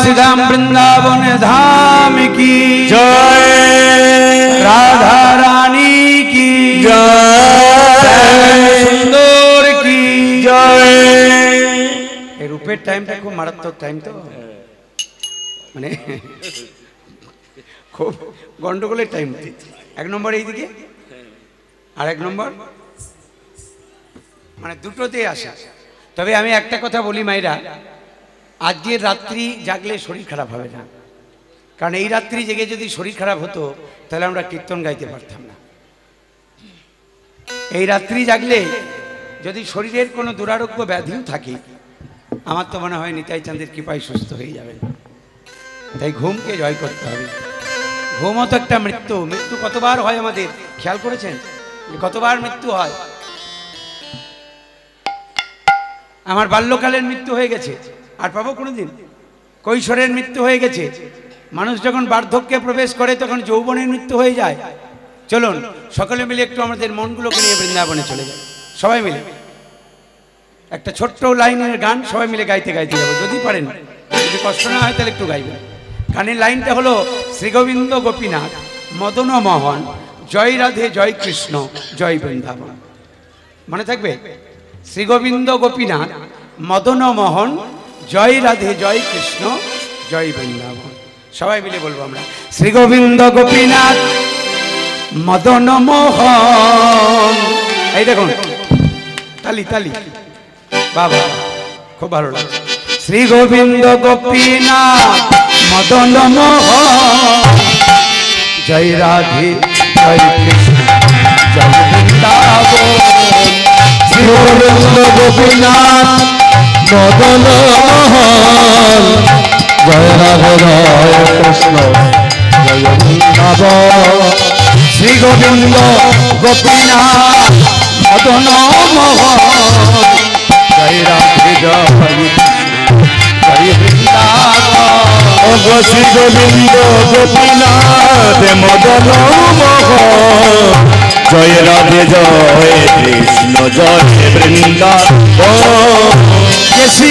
श्रीधाम वृंदावन धाम की जय, राधा रानी की जय, सुंदर की जय। এই রূপের টাইমটা খুব মারাত্মক টাইম, তো মানে খুব গন্ডগোলের টাইম। এক নম্বর এইদিকে আর এক নম্বর মানে দুটোতেই আসে। তবে আমি একটা কথা বলি মায়েরা, আজকের রাত্রি জাগলে শরীর খারাপ হবে না, কারণ এই রাত্রি জেগে যদি শরীর খারাপ হতো তাহলে আমরা কীর্তন গাইতে পারতাম না। এই রাত্রি জাগলে যদি শরীরের কোনো দুরারোগ্য ব্যাধিও থাকে, আমার তো মনে হয় নিতাই চাঁদের কৃপায় সুস্থ হয়ে যাবে। তাই ঘুমকে জয় করতে হবে। ঘুমও তো একটা মৃত্যু। মৃত্যু কতবার হয় আমাদের খেয়াল করেছেন? কতবার মৃত্যু হয়? আমার বাল্যকালের মৃত্যু হয়ে গেছে, আর পাবো কোনোদিন? কৈশোরের মৃত্যু হয়ে গেছে। মানুষ যখন বার্ধক্যে প্রবেশ করে তখন যৌবনের মৃত্যু হয়ে যায়। চলুন সকলে মিলে একটু আমাদের মনগুলোকে নিয়ে বৃন্দাবনে চলে যাই। সবাই মিলে একটা ছোট্ট লাইনের গান সবাই মিলে গাইতে গাইতে যাবো, যদি পারেন। যদি কষ্ট না হয় তাহলে একটু গাইবেন। গানের লাইনটা হলো শ্রীগোবিন্দ গোপীনাথ মদন মোহন, জয় রাধে জয় কৃষ্ণ জয় বৃন্দাবন। মনে থাকবে? শ্রীগোবিন্দ গোপীনাথ মদন মোহন, জয় রাধে জয় কৃষ্ণ জয় বৃন্দাবন। সবাই মিলে বলবো আমরা, শ্রীগোবিন্দ গোপীনাথ মদন মোহন। এই দেখুন তালি তালি, বাবা খুব ভালো লাগে। শ্রী গোবিন্দ গোপীনাথ মদন মোহন, জয় রাধে জয় কৃষ্ণ জয় বৃন্দাবন। শ্রী গোবিন্দ গোপীনাথ মদন মোহন, জয় রাধে জয় কৃষ্ণ জয় বৃন্দাবন। শ্রী গোবিন্দ গোপীনাথ মদন মোহন, জয় রাধে জয় জয় বৃন্দাবন। শ্রী গোবিন্দ গোপীনাথ মদন মোহন, জয় রাধে জয় কৃষ্ণ জয় বৃন্দাবন। কেশি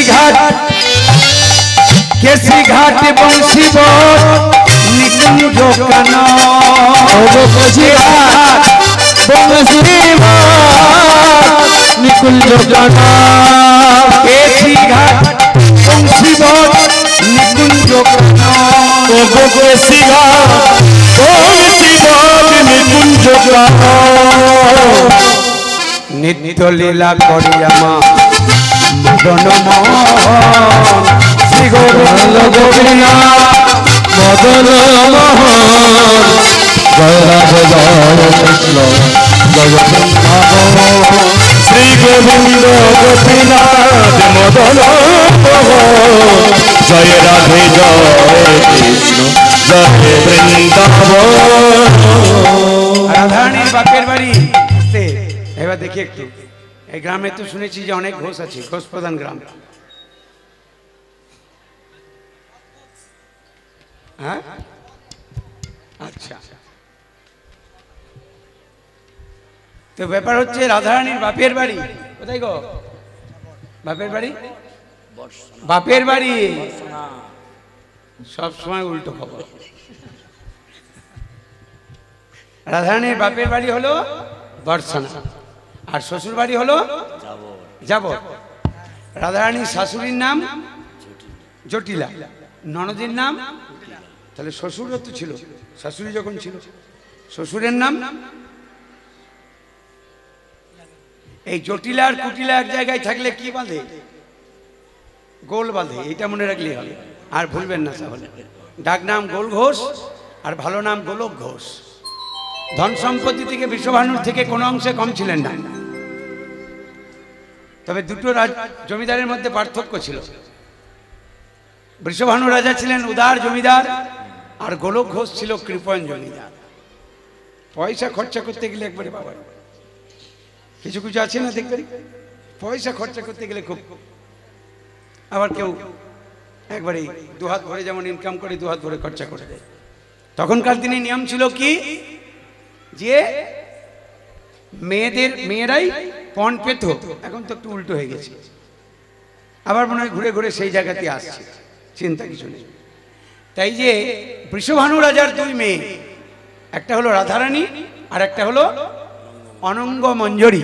ঘাট বংশী বট নিকুঞ্জ কানন। কেশি ঘাট বংশী বট নিকুঞ্জ কানন। কেশি ঘাট বংশী বট নিকুঞ্জ কানন। কেশি ঘাট বংশী বট নিকুঞ্জ কানন। নিত্য লীলা করিয়া মা মদন মোহন, শ্রী গোবিন্দ গোপীনাথ মদন মোহন, জয় রাধে জয় কৃষ্ণ জয় বৃন্দাবন। শ্রী গোবিন্দ গোপীনাথ মদন মোহন, জয় রাধে জয় কৃষ্ণ জয় বৃন্দাবন। রাধারানীর বাপের বাড়ি। এবার দেখি একটু, এই গ্রামে তো শুনেছি যে অনেক ঘোষ আছে, ঘোষ প্রধান গ্রাম। হ্যাঁ আচ্ছা, তো ব্যাপার হচ্ছে রাধারানীর বাপের বাড়ি কোথায় গো? বাপের বাড়ি, বাপের বাড়ি সব সময় উল্টো খবর। রাধারানীর বাপের বাড়ি হলো বর্ষনা, আর শ্বশুর বাড়ি হলো যাবর। রাধারানীর শাশুড়ির নাম জটিলা, ননদের নাম, তাহলে শ্বশুরও তো ছিল, শাশুড়ি যখন ছিল শ্বশুরের নাম। এই জটিলা আর কুটিলা এক জায়গায় থাকলে কি বাঁধে? গোল বাঁধে, এটা মনে রাখলেই হবে, আর ভুলবেন না তাহলে। ডাক নাম গোল ঘোষ আর ভালো নাম গোলক ঘোষ। ধন সম্পত্তি থেকে বিশ্বভানুর থেকে কোনো অংশে কম ছিলেন না, তবে দুটো জমিদারের মধ্যে পার্থক্য ছিল। বৃষভানু রাজা ছিলেন উদার জমিদার, আর গোলক ঘোষ ছিল কৃপণ জমিদার। পয়সা খরচা করতে গেলে একবারে বাবা, কিছু কিছু আছে না দেখবেন, পয়সা খরচা করতে গেলে খুব, আবার কেউ একবারে দুহাত ভরে যেমন ইনকাম করে দুহাত ভরে খরচা করে দেয়। তখনকার দিনে নিয়ম ছিল কি, যে মেয়েরাই পণ পেত, এখন তো একটু উল্টো হয়ে গেছে, আবার মনে হয় ঘুরে ঘুরে সেই জায়গাতে আসছে, চিন্তা কিছু নেই। তাই যে বৃষভানু রাজার দুই মেয়ে, একটা হলো রাধারানী আর একটা হলো অনঙ্গ মঞ্জরী।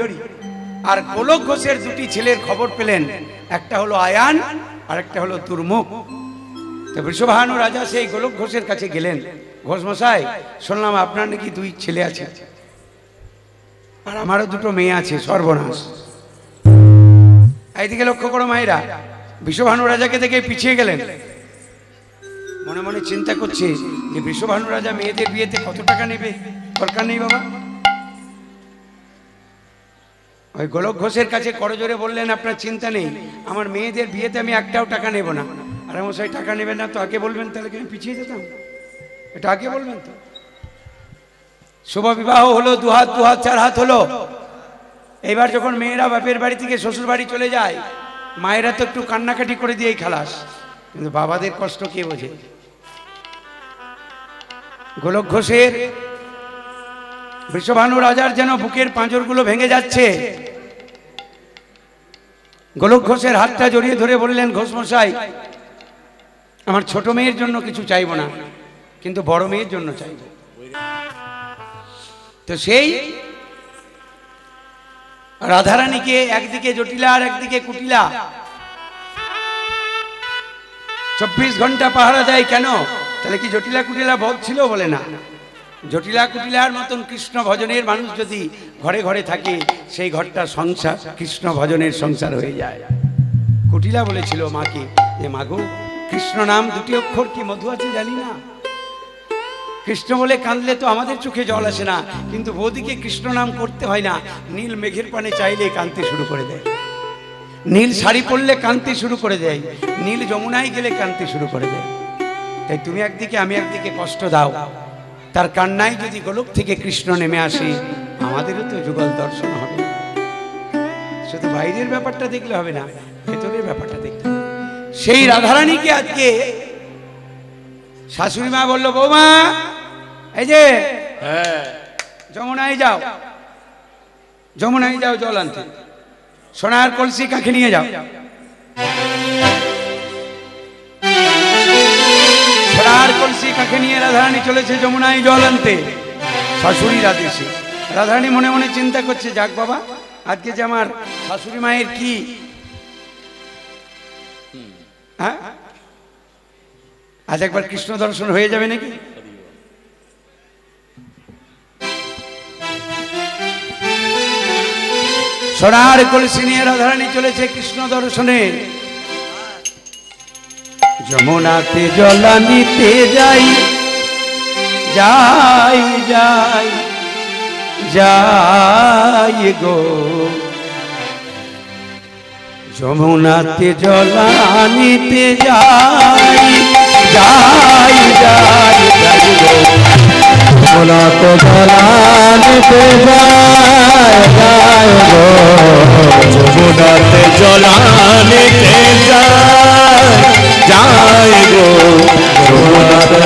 আর গোলক ঘোষের দুটি ছেলের খবর পেলেন, একটা হলো আয়ান আর একটা হলো তুর্মুখ। তো বৃষভানু রাজা সেই গোলক ঘোষের কাছে গেলেন, ঘোষ মশাই শুনলাম আপনার নাকি দুই ছেলে আছে, আর আমারও দুটো মেয়ে আছে, সর্বনাশ। এইদিকে লক্ষ্য করো মায়েরা, বৃষভানু রাজাকে দেখে পিছিয়ে গেলেন, মনে মনে চিন্তা করছে যে বৃষভানু রাজা মেয়েদের বিয়েতে কত টাকা নেবে, দরকার নেই বাবা। ওই গোলক ঘোষের কাছে করজোরে বললেন, আপনার চিন্তা নেই, আমার মেয়েদের বিয়েতে আমি একটাও টাকা নেব না। আর মশাই টাকা নেবেন না তো আগে বলবেন, তাহলে কি আমি পিছিয়ে যেতাম? এটা আগে বলবেন তো। শুভ বিবাহ হলো, দুহাত দুহাত চার হাত হলো। এবার যখন মেয়েরা বাপের বাড়ি থেকে শ্বশুর বাড়ি চলে যায়, মায়েরা তো একটু কান্নাকাটি করে দিয়েই খালাস, কিন্তু বাবাদের কষ্ট কে বোঝে? গোলক ঘোষের বৃষভানু রাজার যেন বুকের পাঁজরগুলো ভেঙে যাচ্ছে। গোলক ঘোষের হাতটা জড়িয়ে ধরে বললেন, ঘোষ মশাই আমার ছোট মেয়ের জন্য কিছু চাইব না, কিন্তু বড় মেয়ের জন্য চাইব। তো সেই রাধারানীকে একদিকে জটিলা আর একদিকে কুটিলা 24 ঘন্টা পাহারা দেয়। কেন? তাহলে কি জটিলা কুটিলা বধ ছিল? বলে না, জটিলা কুটিলার মতন কৃষ্ণ ভজনের মানুষ যদি ঘরে ঘরে থাকে, সেই ঘরটা সংসার, কৃষ্ণ ভজনের সংসার হয়ে যায়। কুটিলা বলেছিল মাকে যে মাগো, কৃষ্ণ নাম দুটি অক্ষর কি মধু আছে জানি না, কৃষ্ণ বলে কাঁদলে তো আমাদের চোখে জল আসে না, কিন্তু বৌদিকে কৃষ্ণ নাম করতে হয় না, নীল মেঘের পানে চাইলে কাঁদতে শুরু করে দেয়, নীল শাড়ি পরলে কাঁদতে শুরু করে দেয়, নীল যমুনায় গেলে কাঁদতে শুরু করে দেয়। তাই তুমি একদিকে আমি একদিকে কষ্ট দাও, তার কান্নায় যদি গোলক থেকে কৃষ্ণ নেমে আসে, আমাদেরও তো যুগল দর্শন হবে। শুধু বাইরের ব্যাপারটা দেখলে হবে না, ভেতরের ব্যাপারটা দেখতে হবে। সেই রাধারানীকে আজকে শাশুড়ি মা বললো, বৌমা এই যে যমুনায় যাও, যমুনায় যাও জল আনতে, সোনার কলসি কাকে নিয়ে যাও। সোনার কলসি কাকে নিয়ে রাধারানী চলেছে যমুনায় জল আনতে, শাশুড়ির আদেশে। রাধারানী মনে মনে চিন্তা করছে, যাক বাবা, আজকে যে আমার শাশুড়ি মায়ের কি হ্যাঁ, আজ একবার কৃষ্ণ দর্শন হয়ে যাবে নাকি। সোনার কলসি নিয়ে রাধারানী চলেছে কৃষ্ণ দর্শনে। যমুনাতে জল নিতে যাই, যাই যাই যাই গো, যমুনাতে জল নিতে যাই, যাই যাই যাই গো, যমুনাতে জল নিতে যাই, যাই গো, যমুনাতে জল নিতে যাই, যাই গো, যমুনাতে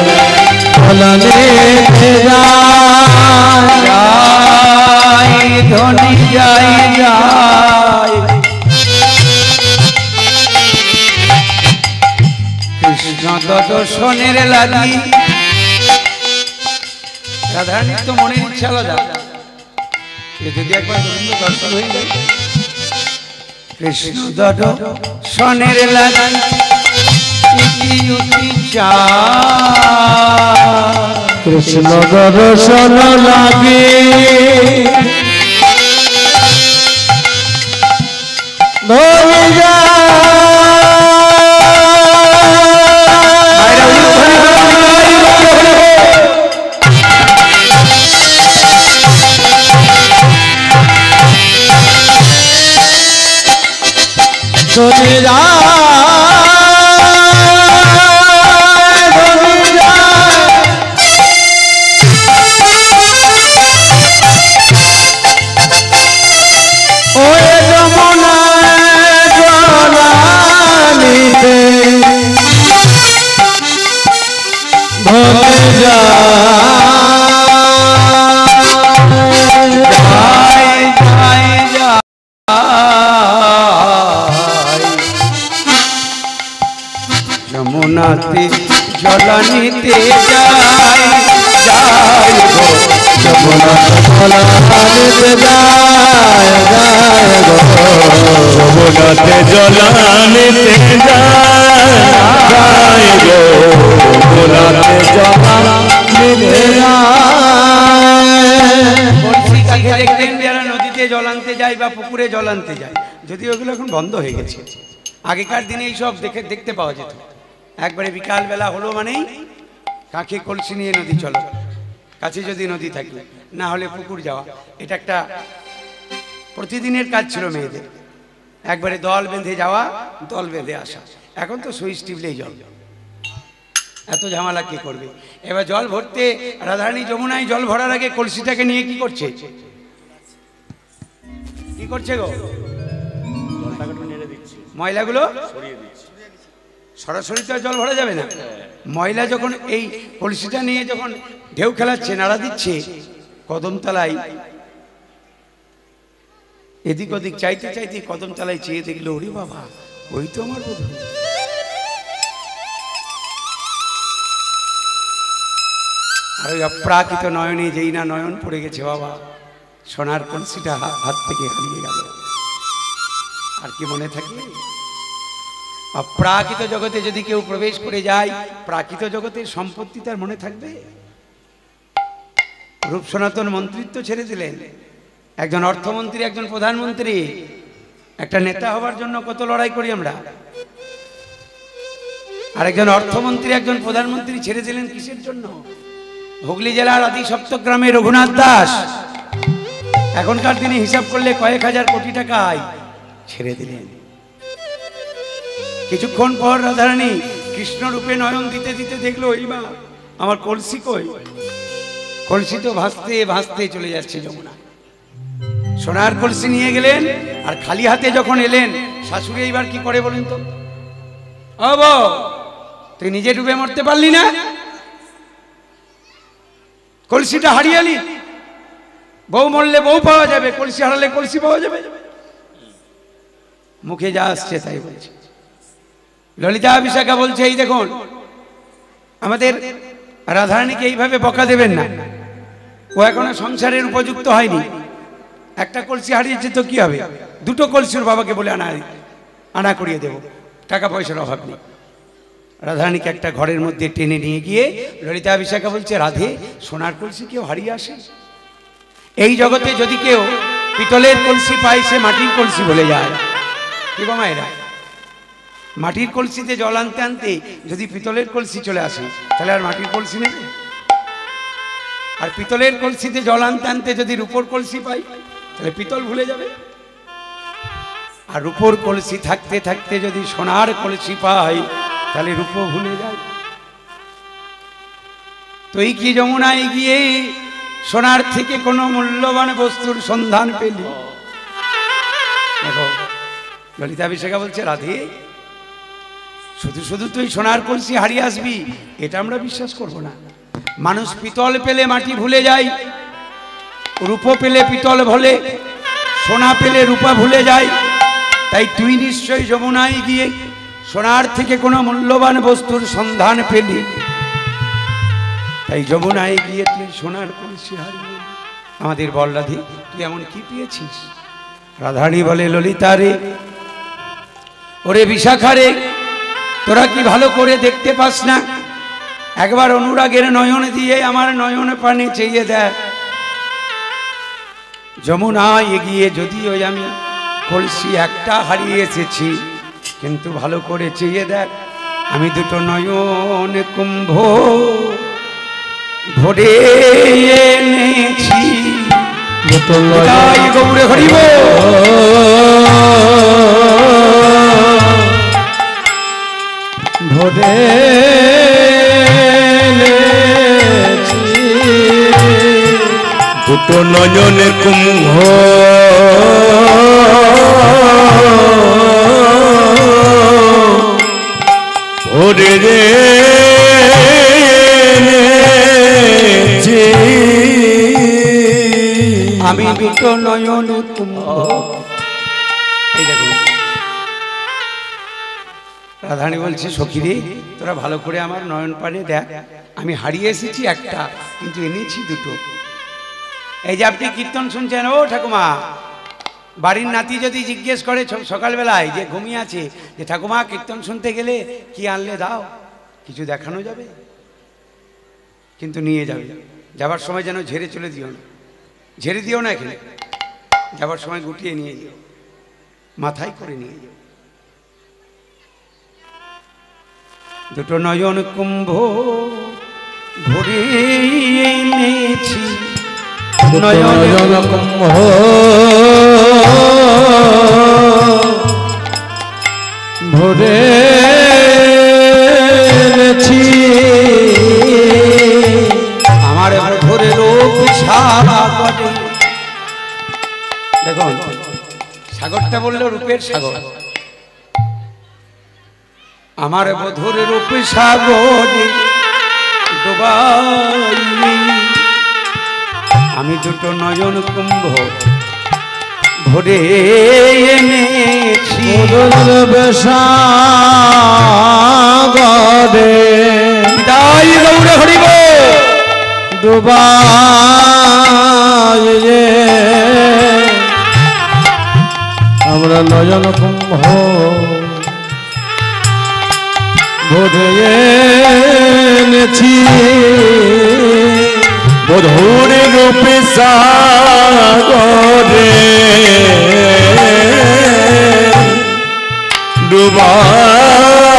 জল নিতে যাই, যাই ধনী যাই যাই। কৃষ্ণ দর্শনের লাগি রাধারানীর তো মনের ইচ্ছা আলাদা, যদি একবার গোবিন্দ দর্শন হয়ে যায়। কৃষ্ণ দর্শনের লাগি কৃষ্ণ দর্শন লাগি ধরে যা, ধরে যা, যমুনাতে জলানিতে যাই যাই গো যমুনা জলানিতে যায় যায় গো যমুনাতে জলানিতে যায় গো যমুনাতে জলানিতে যায়। দেখবেন যারা নদীতে জল আনতে যায় বা পুকুরে জল আনতে যায়, যদিও ওগুলো এখন বন্ধ হয়ে গেছে, আগেকার দিনে এইসব দেখতে পাওয়া যেত। একবারে বিকালবেলা হলো মানেই কাঁখে কলসি নিয়ে নদী চলো, কাছে যদি নদী থাকে, না হলে পুকুর যাওয়া। এটা একটা প্রতিদিনের কাজ ছিল মেয়েদের, একবারে দল বেঁধে যাওয়া, দল বেঁধে আসা। এখন তো সুইচ টিপলেই জল, এত ঝামেলা কি করবে। এবার জল ভরতে রাধারানী যমুনায় জল ভরার আগে কলসিটাকে নিয়ে কি করছে, কি করছে গো? ময়লাগুলো সরাসরি তো জল ভরা যাবে না, ময়লা যখন এই কলসিটা নিয়ে যখন ঢেউ খেলাচ্ছে, নাড়া দিচ্ছে, কদমতলায় এদিক ওদিক চাইতে চাইতে কদমতলায় চেয়ে দেখলো, ওরে বাবা, ওই তো আমার বোধ। আর ওই অপ্রাকৃত নয়নে যেই না নয়ন পড়ে গেছে, বাবা সোনার কলসিটা হাত থেকে হারিয়ে গেল, আর কি মনে থাকবে? অপ্রাকৃত জগতে যদি কেউ প্রবেশ করে যায়, প্রাকৃত জগতের সম্পত্তি তার মনে থাকবে? রূপ সনাতন মন্ত্রিত্ব ছেড়ে দিলেন, একজন অর্থমন্ত্রী, একজন প্রধানমন্ত্রী, একটা নেতা হবার জন্য কত লড়াই করি আমরা। আর একজন অর্থমন্ত্রী, একজন প্রধানমন্ত্রী ছেড়ে দিলেন কিসের জন্য? হুগলি জেলার আদি সপ্তগ্রামে রঘুনাথ দাস এখনকার দিনে হিসাব করলে কয়েক হাজার কোটি টাকা আয়, ছেড়ে দিলেন। কিছুক্ষণ পর রাধারানী কৃষ্ণ রূপে নয়ন দিতে দিতে দেখলো, ওই মা, আমার কলসি কই? কলসি তো ভাসতে ভাসতে চলে যাচ্ছে যমুনা। সোনার কলসি নিয়ে গেলেন, আর খালি হাতে যখন এলেন, শাশুড়ি এইবার কি করে বলেন তো? ও বউ, তুই নিজে ডুবে মরতে পারলি না, কলসিটা হারিয়ালি। বউ মরলে বউ পাওয়া যাবে, কলসি হারালে কলসি পাওয়া যাবে। মুখে যা আসছে তাই বলছে। ললিতা বিশাখা বলছে, এই দেখুন, আমাদের রাধারানীকে এইভাবে বকা দেবেন না, ও এখনো সংসারের উপযুক্ত হয়নি। একটা কলসি হারিয়েছে তো কি হবে, দুটো কলসির বাবাকে বলে আনা করিয়ে দেব, টাকা পয়সার অভাব নেই। রাধারানীকে একটা ঘরের মধ্যে টেনে নিয়ে গিয়ে ললিতা বিশাখা বলছে, রাধে, সোনার কলসি কেউ হারিয়ে আসে? এই জগতে যদি কেউ পিতলের কলসি পায়, সে মাটির কলসি ভুলে যায়। কি গো মায়েরা, মাটির কলসিতে জল আনতে আনতে যদি পিতলের কলসি চলে আসে, তাহলে আর মাটির কলসি নেবে। আর পিতলের কলসিতে জল আনতে আনতে যদি রূপোর কলসি পাই, তাহলে পিতল ভুলে যাবে। আর রূপোর কলসি থাকতে থাকতে যদি সোনার কলসি পাই, তাহলে রূপো ভুলে যায়। তুই কি যমুনায় গিয়ে সোনার থেকে কোনো মূল্যবান বস্তুর সন্ধান পেলি? দেখো, ললিতা বিশাখা বলছে, রাধে, শুধু শুধু তুই সোনার কলসি হারিয়ে আসবি, এটা আমরা বিশ্বাস করব না। মানুষ পিতল পেলে মাটি ভুলে যায়, রূপো পেলে পিতল ভোলে, সোনা পেলে রূপা ভুলে যায়। তাই তুই নিশ্চয়ই যমুনায় গিয়ে সোনার থেকে কোনো মূল্যবান বস্তুর সন্ধান পেলি, তাই যমুনায় গিয়ে তুই সোনার কলসি হারিয়ে। আমাদের বল রাধে, তুই এমন কি পেয়েছিস? রাধারানী বলে, ললিতা রে, ওরে বিশাখা রে, তোরা কি ভালো করে দেখতে পাস না? একবার অনুরাগের নয়ন দিয়ে আমার নয়ন পানে চেয়ে দেখ। যমুনায় এগিয়ে যদিও আমি কলসি একটা হারিয়ে এসেছি, কিন্তু ভালো করে চেয়ে দেখ, আমি দুটো নয়ন কুম্ভ ভরে এনেছি। গৌরে হরিব ভরে দুটো নয়নের কুম্ভ ভরে রে আমি দুটো নয়ন কুম্ভ। এই দেখুন, রাধারানী বলছে সখীরে তোরা ভালো করে আমার নয়ন পানে দেখ, আমি হারিয়ে এসেছি একটা, কিন্তু এনেছি দুটো। এই যে আপনি কীর্তন শুনছেন, ও ঠাকুমা, বাড়ির নাতি যদি জিজ্ঞেস করে সকালবেলায় যে ঘুমিয়ে আছে, যে ঠাকুমা কীর্তন শুনতে গেলে কি আনলে দাও, কিছু দেখানো যাবে? কিন্তু নিয়ে যাবে। যাবার সময় যেন ঝেড়ে চলে দিও না, ঝেড়ে দিও না, এখানে যাবার সময় গুটিয়ে নিয়ে যাও, মাথায় করে নিয়ে যাও। দুটো নয়ন কুম্ভ ভরে এনেছি, নয়ন কুম্ভ ভরে এনেছি, আমার ভরে রূপ সাগরে। দেখুন সাগরটা বললো রূপের সাগর, আমার বধুর রূপ সাগরে ডোবাই আমি দুটো নয়ন কুম্ভ ভরে এনেছি, সাগরে বিদায় গৌড় হরিব ডুবাই আমরা নয়ন কুম্ভ ভরে এনেছি, বধুর রূপে সাগরে ডুবাই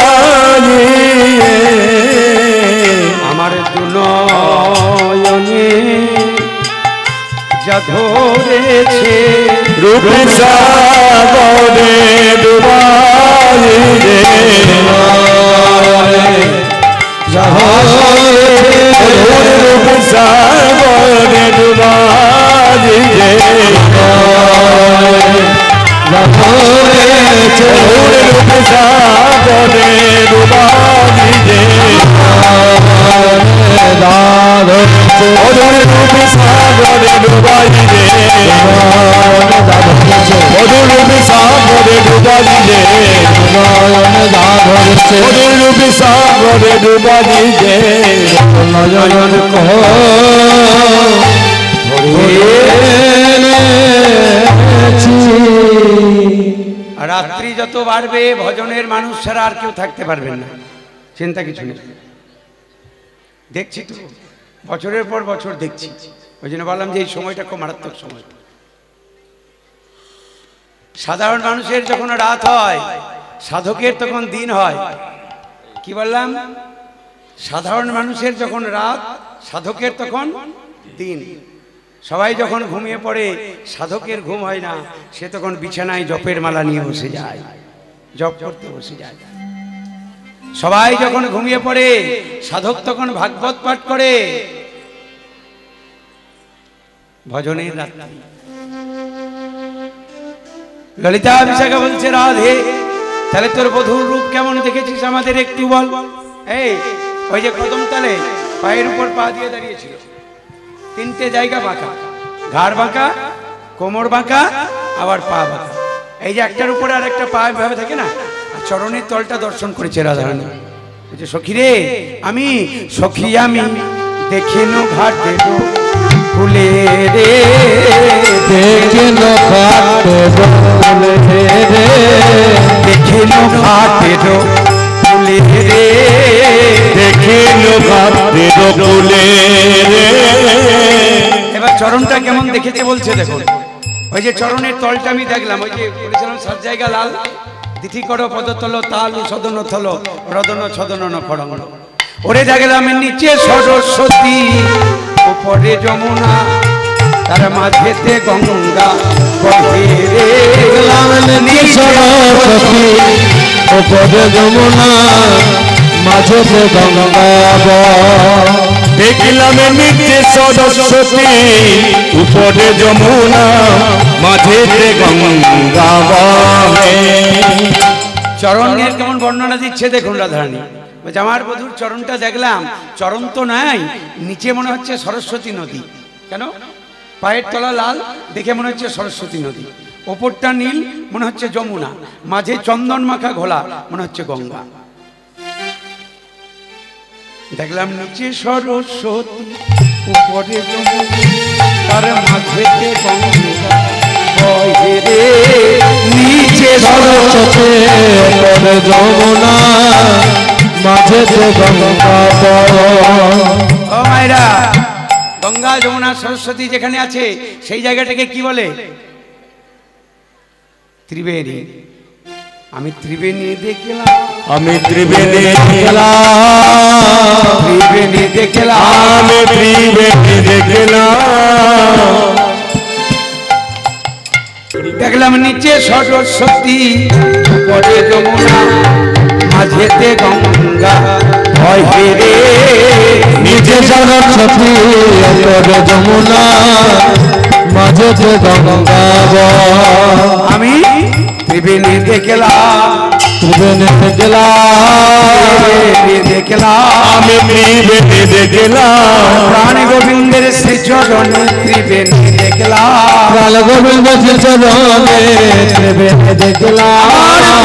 আমার দুনয়নে যা ধরেছে রূপে সাগরে ডুবাই সাগরে ডুবাই সাগরে ডুবাই রূপে সাগরে ডুবাই রূপে সাগরে ডুবাই রূপে সাগরে ডুবাই নয়ন কহ রাত্রি যত বাড়বে ভজনের মানুষ ছাড়া আর কেউ থাকতে পারবেন না, চিন্তা কিছু নেই। দেখছি তো বছরের পর বছর দেখছি, ওই জন্য বললাম যে এই সময়টা খুব মারাত্মক সময়। সাধারণ মানুষের যখন রাত হয়, সাধকের তখন দিন হয়। কি বললাম? সাধারণ মানুষের যখন রাত, সাধকের তখন দিন। সবাই যখন ঘুমিয়ে পড়ে, সাধকের ঘুম হয় না, সে তখন বিছানায় জপের মালা নিয়ে বসে যায়, জপ করতে বসে যায়। সবাই যখন ঘুমিয়ে পড়ে, সাধক তখন ভাগবত পাঠ করে। ভজনের রাত্রি। ললিতা বিশাখা বলছে রাধে, তাহলে তোর বধূর রূপ কেমন দেখেছিস আমাদের একটু বল। এই ওই যে কদম তালে পায়ের উপর পা দিয়ে দাঁড়িয়েছিল, তিনটে জায়গা বাঁকা, ঘাড় বাঁকা, কোমর বাঁকা, আবার পা বাঁকা। এই যে একটার উপরে আর একটা পা এভাবে থাকে না, আর চরণের তলটা দর্শন করেছে রাধারানী। বলছে সখী রে, আমি সখী আমি দেখিনু ঘাটে ফুলে রে, দেখিনু ঘাটে ফুলে রে, দেখিনু ঘাটে ফুলে রে, দেখিনু ঘাটে ফুলে রে। এবার চরণটা কেমন দেখেছে বলছে দেখুন। ওই যে চরণের তলটা আমি দেখলাম, ওই যে বলেছিলাম সব জায়গা লাল, দিঠি করো পদতল তাল সদন থল রদন ছদন নখড়ঙ্গ। ওরে দেখলাম নিচে সরস্বতী, উপরে যমুনা, তার মাঝেতে গঙ্গা বহে রে। দেখলাম নিচে সরস্বতী, উপরে যমুনা, মাঝেতে গঙ্গা বহে। দেখলাম নিচে সরস্বতী, উপরে যমুনা, মাঝেতে গঙ্গা বহে। চরণের কেমন বর্ণনা দিচ্ছে দেখুন রাধারানী। আমার বধূর চরণটা দেখলাম, চরণ তো নাই, নিচে মনে হচ্ছে সরস্বতী নদী। কেন? পায়ের তলা লাল দেখে মনে হচ্ছে সরস্বতী নদী, ওপরটা নীল মনে হচ্ছে যমুনা, মাঝে চন্দন মাখা ঘোলা মনে হচ্ছে গঙ্গা। দেখলাম নিচে সরস্বতী, উপরে যমুনা, তার মাঝেতে গঙ্গা বহে রে। নিচে সরস্বতী উপরে যমুনা, মাঝেতে গঙ্গা বহে। ও মায়েরা, গঙ্গা যমুনা সরস্বতী যেখানে আছে সেই জায়গাটাকে কি বলে? ত্রিবেণী। আমি ত্রিবেণী দেখলাম, আমি ত্রিবেণী দেখলাম, ত্রিবেণী দেখলাম, আমি ত্রিবেণী দেখলাম। দেখলাম নিচে সরস্বতী, উপরে যমুনা, মাঝেতে গঙ্গা বহে রে। নিচে সরস্বতী উপরে যমুনা, মাঝেতে গঙ্গা বহে। আমি ত্রিবেণী দেখলাম, ত্রিবেণী দেখলাম, ত্রিবেণী দেখলাম, আমি ত্রিবেণী দেখলাম। প্রাণ গোবিন্দের শ্রী চরণে ত্রিবেণী দেখলাম, প্রাণ গোবিন্দ শ্রী চরণে ত্রিবেণী দেখলাম।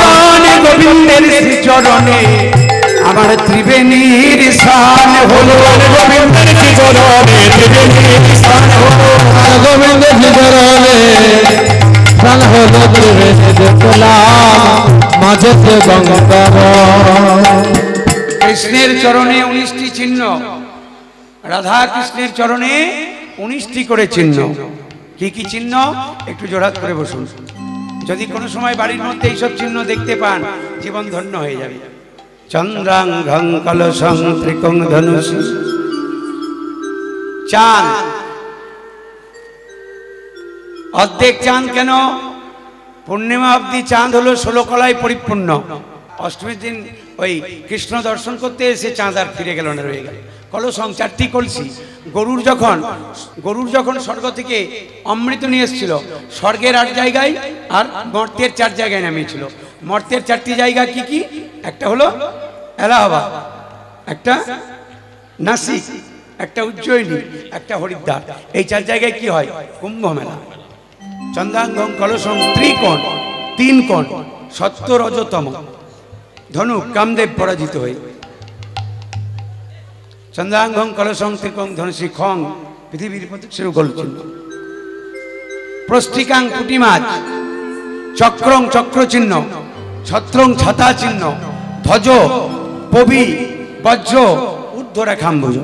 প্রাণ গোবিন্দের শ্রী চরণে আমার ত্রিবেণীর স্থান হলো। গোবিন্দের শ্রী চরণে ত্রিবেণীর স্থান হলো। প্রাণ গোবিন্দের শ্রী চরণে স্থান হলো। ত্রিবেণী দেখলাম, মাঝেতে গঙ্গা বহে। কৃষ্ণের চরণে 19টি চিহ্ন, রাধা কৃষ্ণের চরণে 19টি করে চিহ্ন। কি কি চিহ্ন? একটু জোড়াত করে বসুন। যদি কোনো সময় বাড়ির মধ্যে এইসব চিহ্ন দেখতে পান, জীবন ধন্য হয়ে যাবে। চন্দ্রাঙ্গং কলসং ত্রিকং ধনুষি, চাঁদ। অর্ধেক চাঁদ কেন? পূর্ণিমা অবধি চাঁদ হলো 16 কলায় পরিপূর্ণ। অষ্টমীর দিন ওই কৃষ্ণ দর্শন করতে এসে চাঁদ আর ফিরে গেল না, রয়ে গেল। কলসং 4টি কলসি। গরুর যখন স্বর্গ থেকে অমৃত নিয়ে এসেছিল, স্বর্গের 8 জায়গায় আর মর্তের 4 জায়গায় নামিয়েছিল। মর্তের 4টি জায়গা কি কি? একটা হলো এলাহাবাদ, একটা নাসিক, একটা উজ্জয়িনী, একটা হরিদ্বার। এই 4 জায়গায় কি হয়? কুম্ভ মেলা। চন্দ্রাঙ্গং কলসং ত্রিকোণ, 3 কোণ, সত্য রজতম ধনুক কামদেব পরাজিত হয়ে। চন্দ্রাঙ্গং কলসং ত্রিকোণ ধনুষী খং, পৃথিবীর প্রতীক গোল চিহ্ন। প্রস্থিকাং পুঁটি মাছ, চক্রং চক্র চিহ্ন, ছত্রং ছাতা চিহ্ন, ধ্বজ পবি বজ্র ঊর্ধ্বরেখাম্বুজ।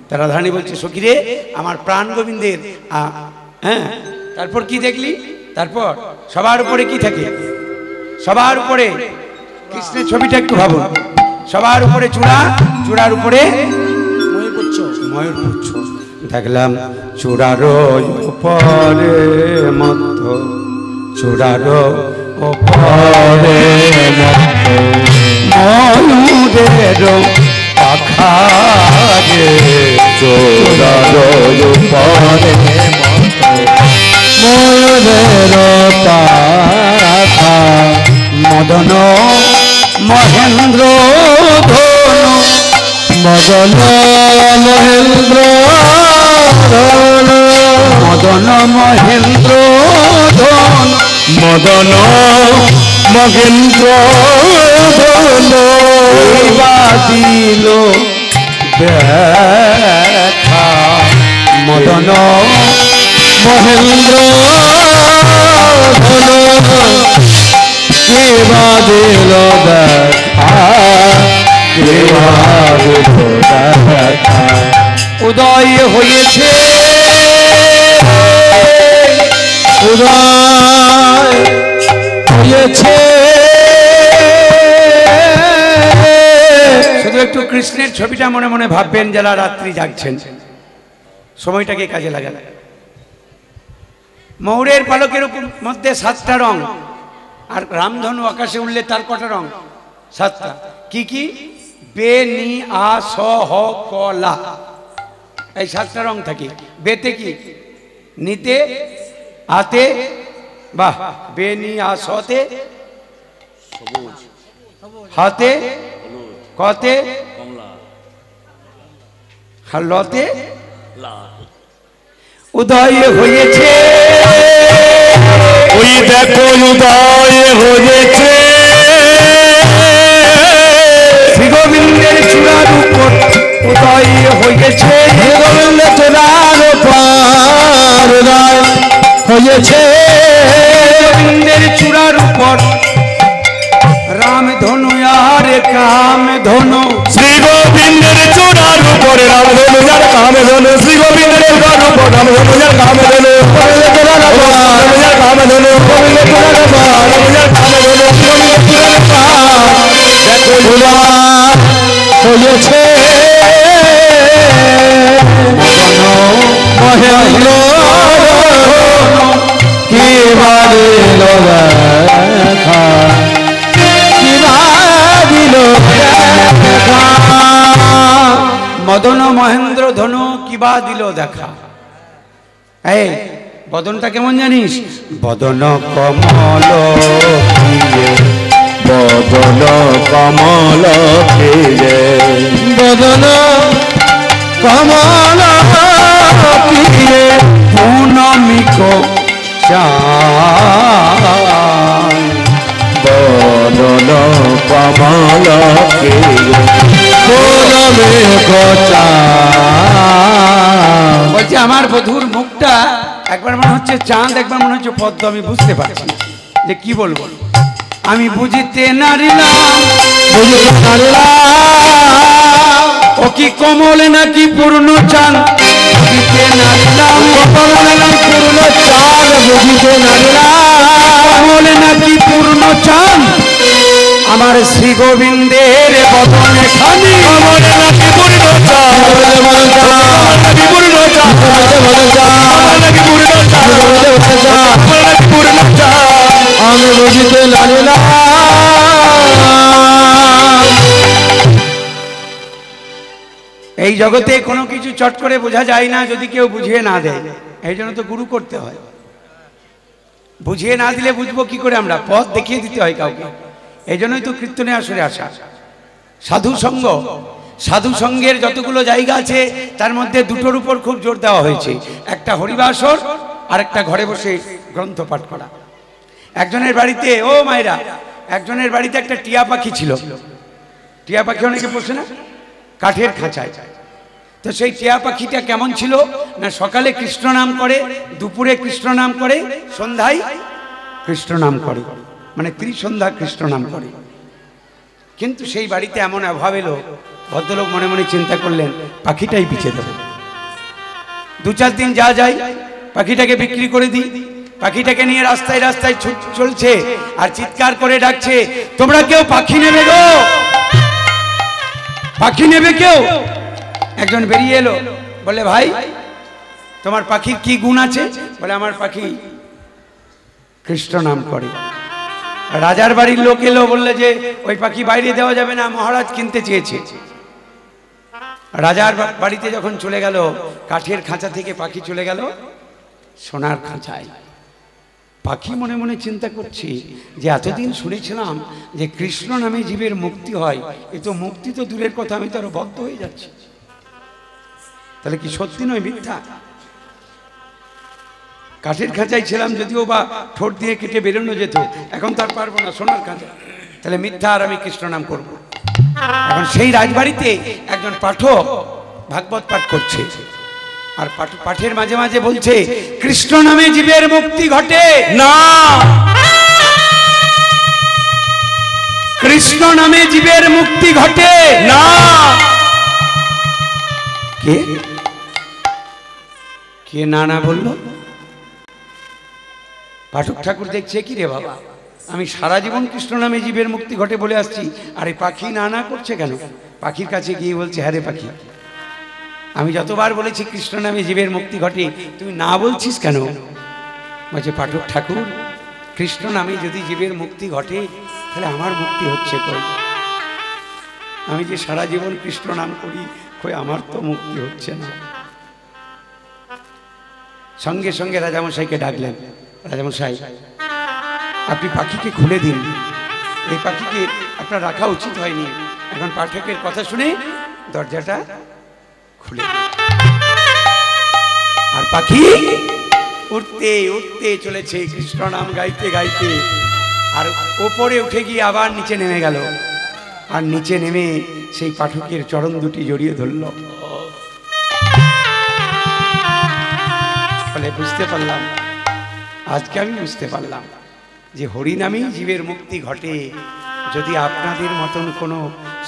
তারা ধারণী বলছে, সখীরে আমার প্রাণ গোবিন্দের হ্যাঁ। তারপর কি দেখলি? তারপর সবার উপরে কি থাকে? সবার উপরে কৃষ্ণের ছবিটা একটু ভাবুন। সবার উপরে চূড়া, চূড়ার উপরে ময়ূরপুচ্ছ। দেখলাম চূড়ার উপরে মধ্য, চূড়ার উপরে মধ্য, ময়ূরের পাখা রে। চূড়ার উপরে ময়ূরের পাখা, মদন মহেন্দ্র ধনু, মদন মহেন্দ্র ধনু, মদন মহেন্দ্র ধনু, মদন মহেন্দ্র ধনু। দিল দেখা মদন মহেন্দ্র ধনু, কেবা দিল দেখা, কেবা দিল দেখা। উদয় হয়েছে, উদয় হয়েছে। শুধু একটু কৃষ্ণের ছবিটা মনে মনে ভাববেন যারা রাত্রি জাগছেন, সময়টাকে কাজে লাগান। ময়ূরের পালকের উপর মধ্যে 7টা রং, আর রামধনু আকাশে উঠলে তার কটা রং? 7টা। কি কি? বে নি আ স হ ক লা, এই 7টা রং থাকে। বেতে কি? নিতে, আতে, বাহ, বে নি আ সতে, হাতে, কতে, আর লতে উদয় হয়েছে। ওই দেখো উদয় হয়েছে, শ্রী গোবিন্দের চূড়ার উপর কাম ধনু শ্রী গোবিন্দের চূড়ার উপর রামধনু যার কাম ধনু শ্রী গোবিন্দের চূড়ার উপর রামধনু যার কাম ধনু গোবিন্দের চূড়ার উপর রামধনু যার কাম ধনু গোবিন্দের চূড়ার উপর রামধনু যার কাম ধনু গোবিন্দের চূড়ার উপর দেখো উড়া হয়েছে মহেন্দ্র কি বাড়িল দেখা কি বাড়িল দেখা মদন মহেন্দ্র ধনু কিবা দিল দেখা। এই বদনটা কেমন জানিস? বদন কমল বদন কমল ফিরে বদন কমল ফিরে পূর্ণমিক চাঁদ বদন কমল ফিরে পূর্ণমিক চাঁদ। বলছে আমার বধুর মুখটা একবার মনে হচ্ছে চাঁদ, একবার মনে হচ্ছে পদ্ম। আমি বুঝতে পারছি না যে কি বলবো। আমি বুঝিতে নারিলাম বুঝিতে নারিলাম ও কি কমল নাকি পূর্ণ চাঁদ। বুঝিতে নারিলাম কমল নাকি পূর্ণ চাঁদ বুঝিতে নারিলাম কমল নাকি পূর্ণ চাঁদ। আমার শ্রী গোবিন্দের বদনে খানি কমল নাকি পূর্ণ চাঁদ নাকি পূর্ণ চাঁদ নাকি পূর্ণ চাঁদ নাকি পূর্ণ চাঁদ আমি বুঝিতে নারিলাম। এই জগতে কোনো কিছু চট করে বোঝা যায় না যদি কেউ বুঝিয়ে না দেয়। এই জন্য তো গুরু করতে হয়। বুঝিয়ে না দিলে বুঝবো কি করে আমরা? পথ দেখিয়ে দিতে হয় কাউকে। এই জন্যই তো কীর্তনে আসরে আসা। সাধু সঙ্গ, সাধু সঙ্গের যতগুলো জায়গা আছে তার মধ্যে দুটোর উপর খুব জোর দেওয়া হয়েছে। একটা হরিবাসর আর একটা ঘরে বসে গ্রন্থ পাঠ করা। একজনের বাড়িতে, ও মায়েরা, একজনের বাড়িতে একটা টিয়া পাখি ছিল। টিয়া পাখি অনেকে পোষে না, কাঠের খাঁচায়। তো সেই টিয়া পাখিটা কেমন ছিল না, সকালে কৃষ্ণ নাম করে, দুপুরে কৃষ্ণ নাম করে, সন্ধ্যায় কৃষ্ণ নাম করে, মানে ত্রিসন্ধ্যা কৃষ্ণ নাম করে। কিন্তু সেই বাড়িতে এমন অভাব এলো, ভদ্রলোক মনে মনে চিন্তা করলেন পাখিটাই পিছে দেবে। দু চার দিন যা যায় পাখিটাকে বিক্রি করে দিই। পাখিটাকে নিয়ে রাস্তায় রাস্তায় চলছে আর চিৎকার করে ডাকছে, তোমরা কেউ পাখি নেবে গো, পাখি নেবে কেউ? একজন বেরিয়ে এলো, বলে ভাই তোমার পাখির কি গুণ আছে? বলে আমার পাখি কৃষ্ণ নাম করে। রাজার বাড়ির লোক এলো, বললে যে ওই পাখি বাইরে দেওয়া যাবে না, মহারাজ কিনতে চেয়েছে। রাজার বাড়িতে যখন চলে গেল, কাঠের খাঁচা থেকে পাখি চলে গেল সোনার খাঁচায়। পাখি মনে মনে চিন্তা করছে যে এতদিন শুনেছিলাম যে কৃষ্ণ নামে জীবের মুক্তি হয়, এ তো মুক্তি তো দূরের কথা, আমি তো আরো বদ্ধ হয়ে যাচ্ছি। তাহলে কি সত্যি নয় মিথ্যা? কাঠের খাঁচায় ছিলাম, যদিও বা ঠোঁট দিয়ে কেটে বেরোনো যেত, এখন তার পারবো না, সোনার খাঁচা। তাহলে মিথ্যা আর আমি কৃষ্ণ নাম করব। এখন সেই রাজবাড়িতে একজন পাঠক ভাগবত পাঠ করছে, আর পাঠের মাঝে মাঝে বলছে কৃষ্ণ নামে জীবের মুক্তি ঘটে না, কৃষ্ণ নামে জীবের মুক্তি ঘটে না। কে কে না না বললো? পাঠক ঠাকুর দেখছে, কি রে বাবা, আমি সারা জীবন কৃষ্ণ নামে জীবের মুক্তি ঘটে বলে আসছি, আর এই পাখি না না করছে কেন? পাখির কাছে গিয়ে বলছে, হ্যাঁ রে পাখি, আমি যতবার বলেছি কৃষ্ণ নামে জীবের মুক্তি ঘটে, তুই না বলছিস কেন? বলছে, পাঠক ঠাকুর, কৃষ্ণ নামে যদি জীবের মুক্তি ঘটে তাহলে আমার মুক্তি হচ্ছে কই? আমি যে সারা জীবন কৃষ্ণ নাম করি, কই আমার তো মুক্তি হচ্ছে না। সঙ্গে সঙ্গে রাজামশাইকে ডাকলেন, রাজামশাই আপনি পাখিকে খুলে দিন, এই পাখিকে আপনার রাখা উচিত হয়নি। এখন পাঠকের কথা শুনে দরজাটা খুলে দিন। আর পাখি উঠতে উঠতে চলেছে কৃষ্ণ নাম গাইতে গাইতে, আর ওপরে উঠে গিয়ে আবার নিচে নেমে গেল, আর নিচে নেমে সেই পাঠকের চরণ দুটি জড়িয়ে ধরল। ফলে বুঝতে পারলাম, আজকে আমি বুঝতে পারলাম যে হরিনামেই জীবের মুক্তি ঘটে। যদি আপনাদের মতন কোনো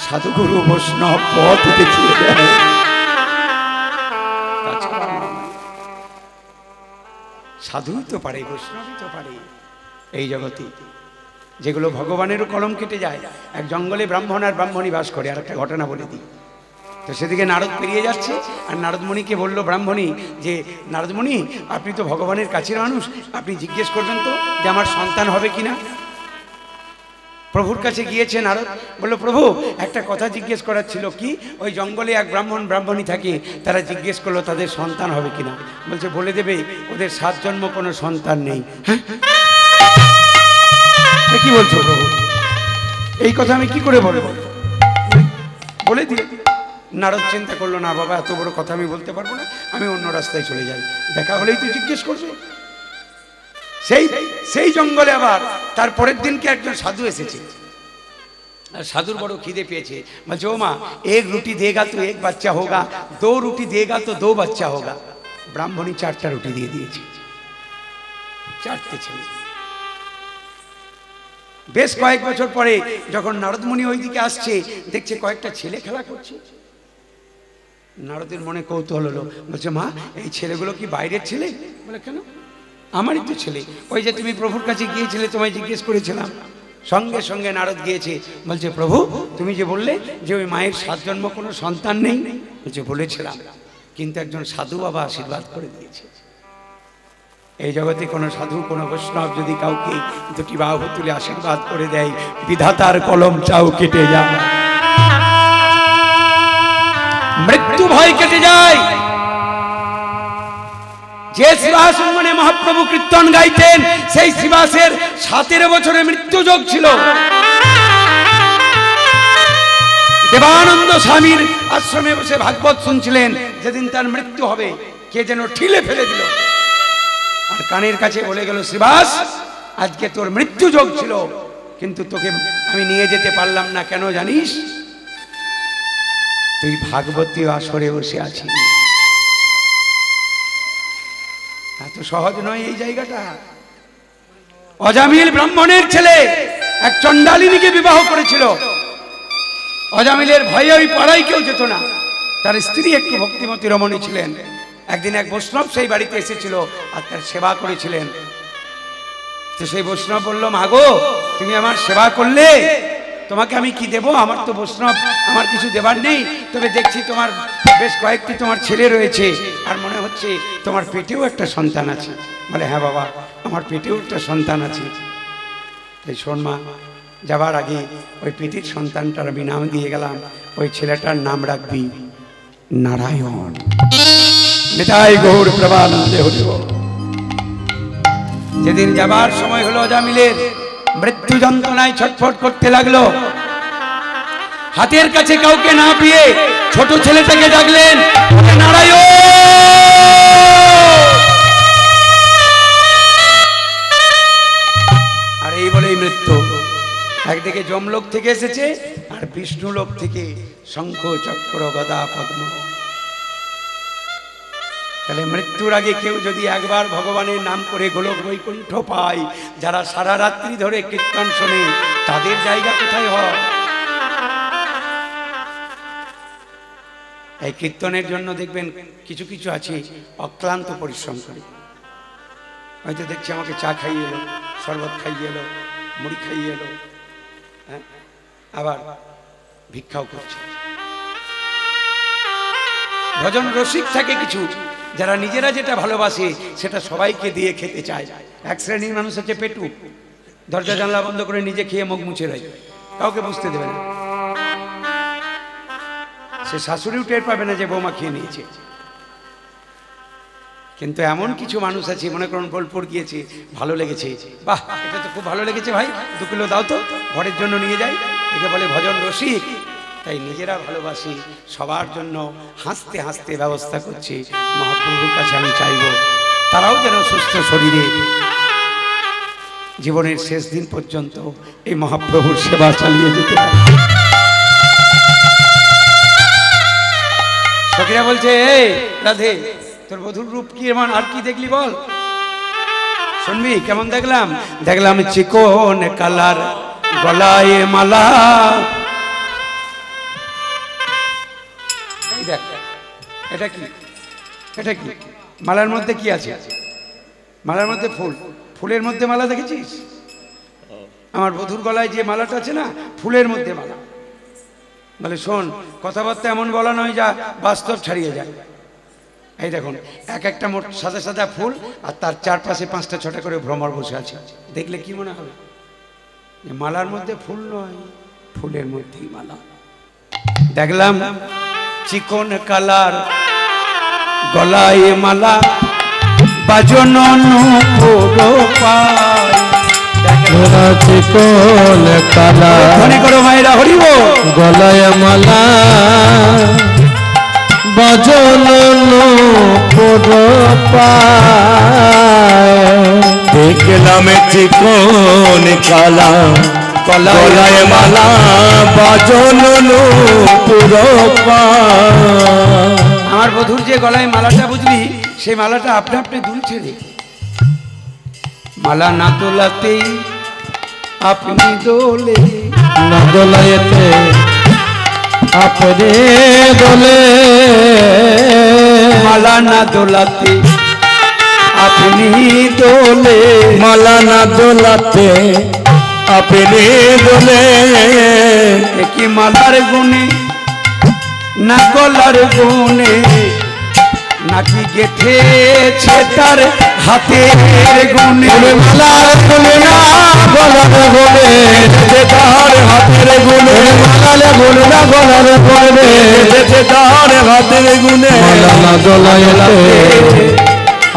সাধুগুরু বৈষ্ণব পথ দেখিয়ে দেয়, সাধুই তো পারে, বৈষ্ণবই তো পারে এই জগতে, যেগুলো ভগবানেরও কলম কেটে যায়। এক জঙ্গলে ব্রাহ্মণ আর ব্রাহ্মণী বাস করে। আর একটা ঘটনা বলে দিই। তো সেদিকে নারদ পেরিয়ে যাচ্ছে, আর নারদমণিকে বলল ব্রাহ্মণী যে, নারদমণি আপনি তো ভগবানের কাছের মানুষ, আপনি জিজ্ঞেস করবেন তো যে আমার সন্তান হবে কিনা। প্রভুর কাছে গিয়েছে নারদ, বলল প্রভু একটা কথা জিজ্ঞেস করার ছিল। কি? ওই জঙ্গলে এক ব্রাহ্মণ ব্রাহ্মণী থাকে, তারা জিজ্ঞেস করলো তাদের সন্তান হবে কিনা। বলছে বলে দেবে ওদের 7 জন্ম কোনো সন্তান নেই। হ্যাঁ, কি বলছো প্রভু? এই কথা আমি কি করে বলবো? বলে দিই। নারদ চিন্তা করলো, না বাবা এত বড় কথা আমি বলতে পারবো না, আমি অন্য রাস্তায় চলে যাই, দেখা হলেই তুই জিজ্ঞেস করবে। সেই জঙ্গলে আবার তার পরের দিনকে একজন সাধু এসেছে, আর সাধুর বড় খিদে পেয়েছে। বলছে ও মা, 1 রুটি দেगा তো 1 বাচ্চা होगा, 2 রুটি देगा তো 2 বাচ্চা होगा। ব্রাহ্মণী 4টা রুটি দিয়ে দিয়েছে, 4টে ছেলে। বেশ কয়েক বছর পরে যখন নারদমুনি ওইদিকে আসছে, দেখছে কয়েকটা ছেলে খেলা করছে। নারদের মনে কৌতূহল হলো, বলছে মা এই ছেলেগুলো কি বাইরের ছেলে? বলে কেন, আমারই তো ছেলে। ওই যে তুমি প্রভুর কাছে গিয়েছিলে, তোমায় জিজ্ঞেস করেছিলাম। সঙ্গে সঙ্গে নারদ গিয়েছে, বলছে প্রভু তুমি যে বললে যে ওই মায়ের 7 জন্ম কোনো সন্তান নেই, বলছে বলেছিলাম, কিন্তু একজন সাধু বাবা আশীর্বাদ করে দিয়েছে। এই জগতে কোনো সাধু কোনো বৈষ্ণব যদি কাউকে 2টি বাহু তুলে আশীর্বাদ করে দেয়, বিধাতার কলম চাও কেটে যায়, মৃত্যু ভয় কেটে যায়। যে শ্রীবাসঙ্গনে মহাপ্রভু কীর্তন গাইতেন, সেই শ্রীবাসের 17 বছরের মৃত্যু যোগ ছিল। দেবানন্দ স্বামীর আশ্রমে বসে ভাগবত শুনছিলেন, যেদিন তার মৃত্যু হবে কে যেন ঠিলে ফেলে দিল, আর কানের কাছে বলে গেল, শ্রীবাস আজকে তোর মৃত্যু যোগ ছিল, কিন্তু তোকে আমি নিয়ে যেতে পারলাম না। কেন জানিস? তুই ভাগবতী আসরে বসে আছিস। এত সহজ নয় এই জায়গাটা। অজামিল ব্রাহ্মণের ছেলে এক চণ্ডালিনীকে বিবাহ করেছিল। অজামিলের ভয়ে ওই পাড়ায় কেউ যেত না। তার স্ত্রী একটু ভক্তিমতী রমণী ছিলেন। একদিন এক বৈষ্ণব সেই বাড়িতে এসেছিল আর তার সেবা করেছিলেন। তো সেই বৈষ্ণব বলল, মাগো তুমি আমার সেবা করলে, তোমাকে আমি কি দেব? আমার তো বৈষ্ণব, আমার কিছু দেবার নেই। তবে দেখছি তোমার বেশ কয়েকটি তোমার ছেলে রয়েছে, আর মনে হচ্ছে তোমার পেটেও একটা সন্তান আছে। বলে হ্যাঁ বাবা, আমার পেটেও একটা সন্তান আছে। তাই শোন মা, যাবার আগে ওই পেটের সন্তানটার আমি নাম দিয়ে গেলাম, ওই ছেলেটার নাম রাখবি নারায়ণ। নিতাই গৌর প্রভানন্দে হরিব। যেদিন যাবার সময় হলো, অজামিলের মৃত্যু যন্ত্রণায় ছটফট করতে লাগলো। হাতের কাছে কাউকে না পেয়ে ছোট ছেলেটাকে ডাকলেন, নারায়ণ। আর এই বলেই মৃত্যু। একদিকে যমলোক থেকে এসেছে, আর বিষ্ণু লোক থেকে শঙ্খ চক্র গদা পদ্ম। তাহলে মৃত্যুর আগে কেউ যদি একবার ভগবানের নাম করে গোলক বৈকুণ্ঠ পায়, যারা সারা রাত্রি ধরে কীর্তন শোনে, তাদের জায়গা কোথায় হয়? এই কীর্তনের জন্য দেখবেন কিছু কিছু আছে অক্লান্ত পরিশ্রম করে। হয়তো দেখছি আমাকে চা খাইয়ে এলো, শরবত খাইয়ে এলো, মুড়ি খাইয়ে এলো, হ্যাঁ, আবার ভিক্ষাও করছে। ভজন রসিক থাকে কিছু, যারা নিজেরা যেটা ভালোবাসে সেটা সবাইকে দিয়ে খেতে চায়। এক শ্রেণীর মানুষ হচ্ছে পেটু, দরজা জানলা বন্ধ করে নিজে খেয়ে মুখ মুছে দেয়, কাউকে বুঝতে দেবে না। সে শাশুড়িও টের পাবে না যে বৌমা খেয়ে নিয়েছে। কিন্তু এমন কিছু মানুষ আছে, মনে করুন বোলপুর গিয়েছে, ভালো লেগেছে, বাহ এটা তো খুব ভালো লেগেছে ভাই, 2 কিলো দাও তো, ঘরের জন্য নিয়ে যাই, একে বলে ভজন রসিক। তাই নিজেরা ভালোবাসি, সবার জন্য হাসতে হাসতে ব্যবস্থা করছি। মহাপ্রভুর কাছে আমি চাইব তারাও যেন সুস্থ শরীরে জীবনের শেষ দিন পর্যন্ত এই মহাপ্রভুর সেবা চালিয়ে যেতে পারে। সখীরা বলছে, এই রাধে, তোর বধুর রূপ কি এমন, আর কি দেখলি বল? শুনবি কেমন দেখলাম? দেখলাম চিকন কালার গলায় মালা। এই দেখ, এটা কি? এটা কি? মালার মধ্যে কি আছে? মালার মধ্যে ফুল, ফুলের মধ্যে মালা দেখেছিস? আমার বধূর গলায় যে মালাটা আছে না, ফুলের মধ্যে মালা। বলে শোন, কথাবার্তা এমন বলা নয় যা বাস্তব ছাড়িয়ে যায়। এই দেখুন, এক একটা মোট সাদা সাদা ফুল, আর তার চারপাশে 5টা 6টা করে ভ্রমর বসে আছে। দেখলে কি মনে হবে? মালার মধ্যে ফুল নয়, ফুলের মধ্যেই মালা। দেখলাম চিকন কালার গলায় মালা, বাজন চিকন কালার মনে করো মায়েরা হরিব, গলায় মালা বাজন দেখলাম চিকন কালা গলায় মালা বাজন আমার বধূর যে গলায় মালাটা বুঝলি, সেই মালাটা আপনি আপনি দুলছে রে। মালা না তোলাতেই আপনি দোলে, না দোলাইতে আপনি দোলে, মালা না দোলাতে আপনি দোলে, মালা না দোলাতে আপনি দোলে। কি মালার গুণে না গলার গুণে, নাকি গেথেছে তার হাতের গুণে? মালার গুণে না গলার গুণে, তার হাতের গুণে, মালার গুণে না গলার গুণে, তার হাতের গুণে। মালা না দোলাইতে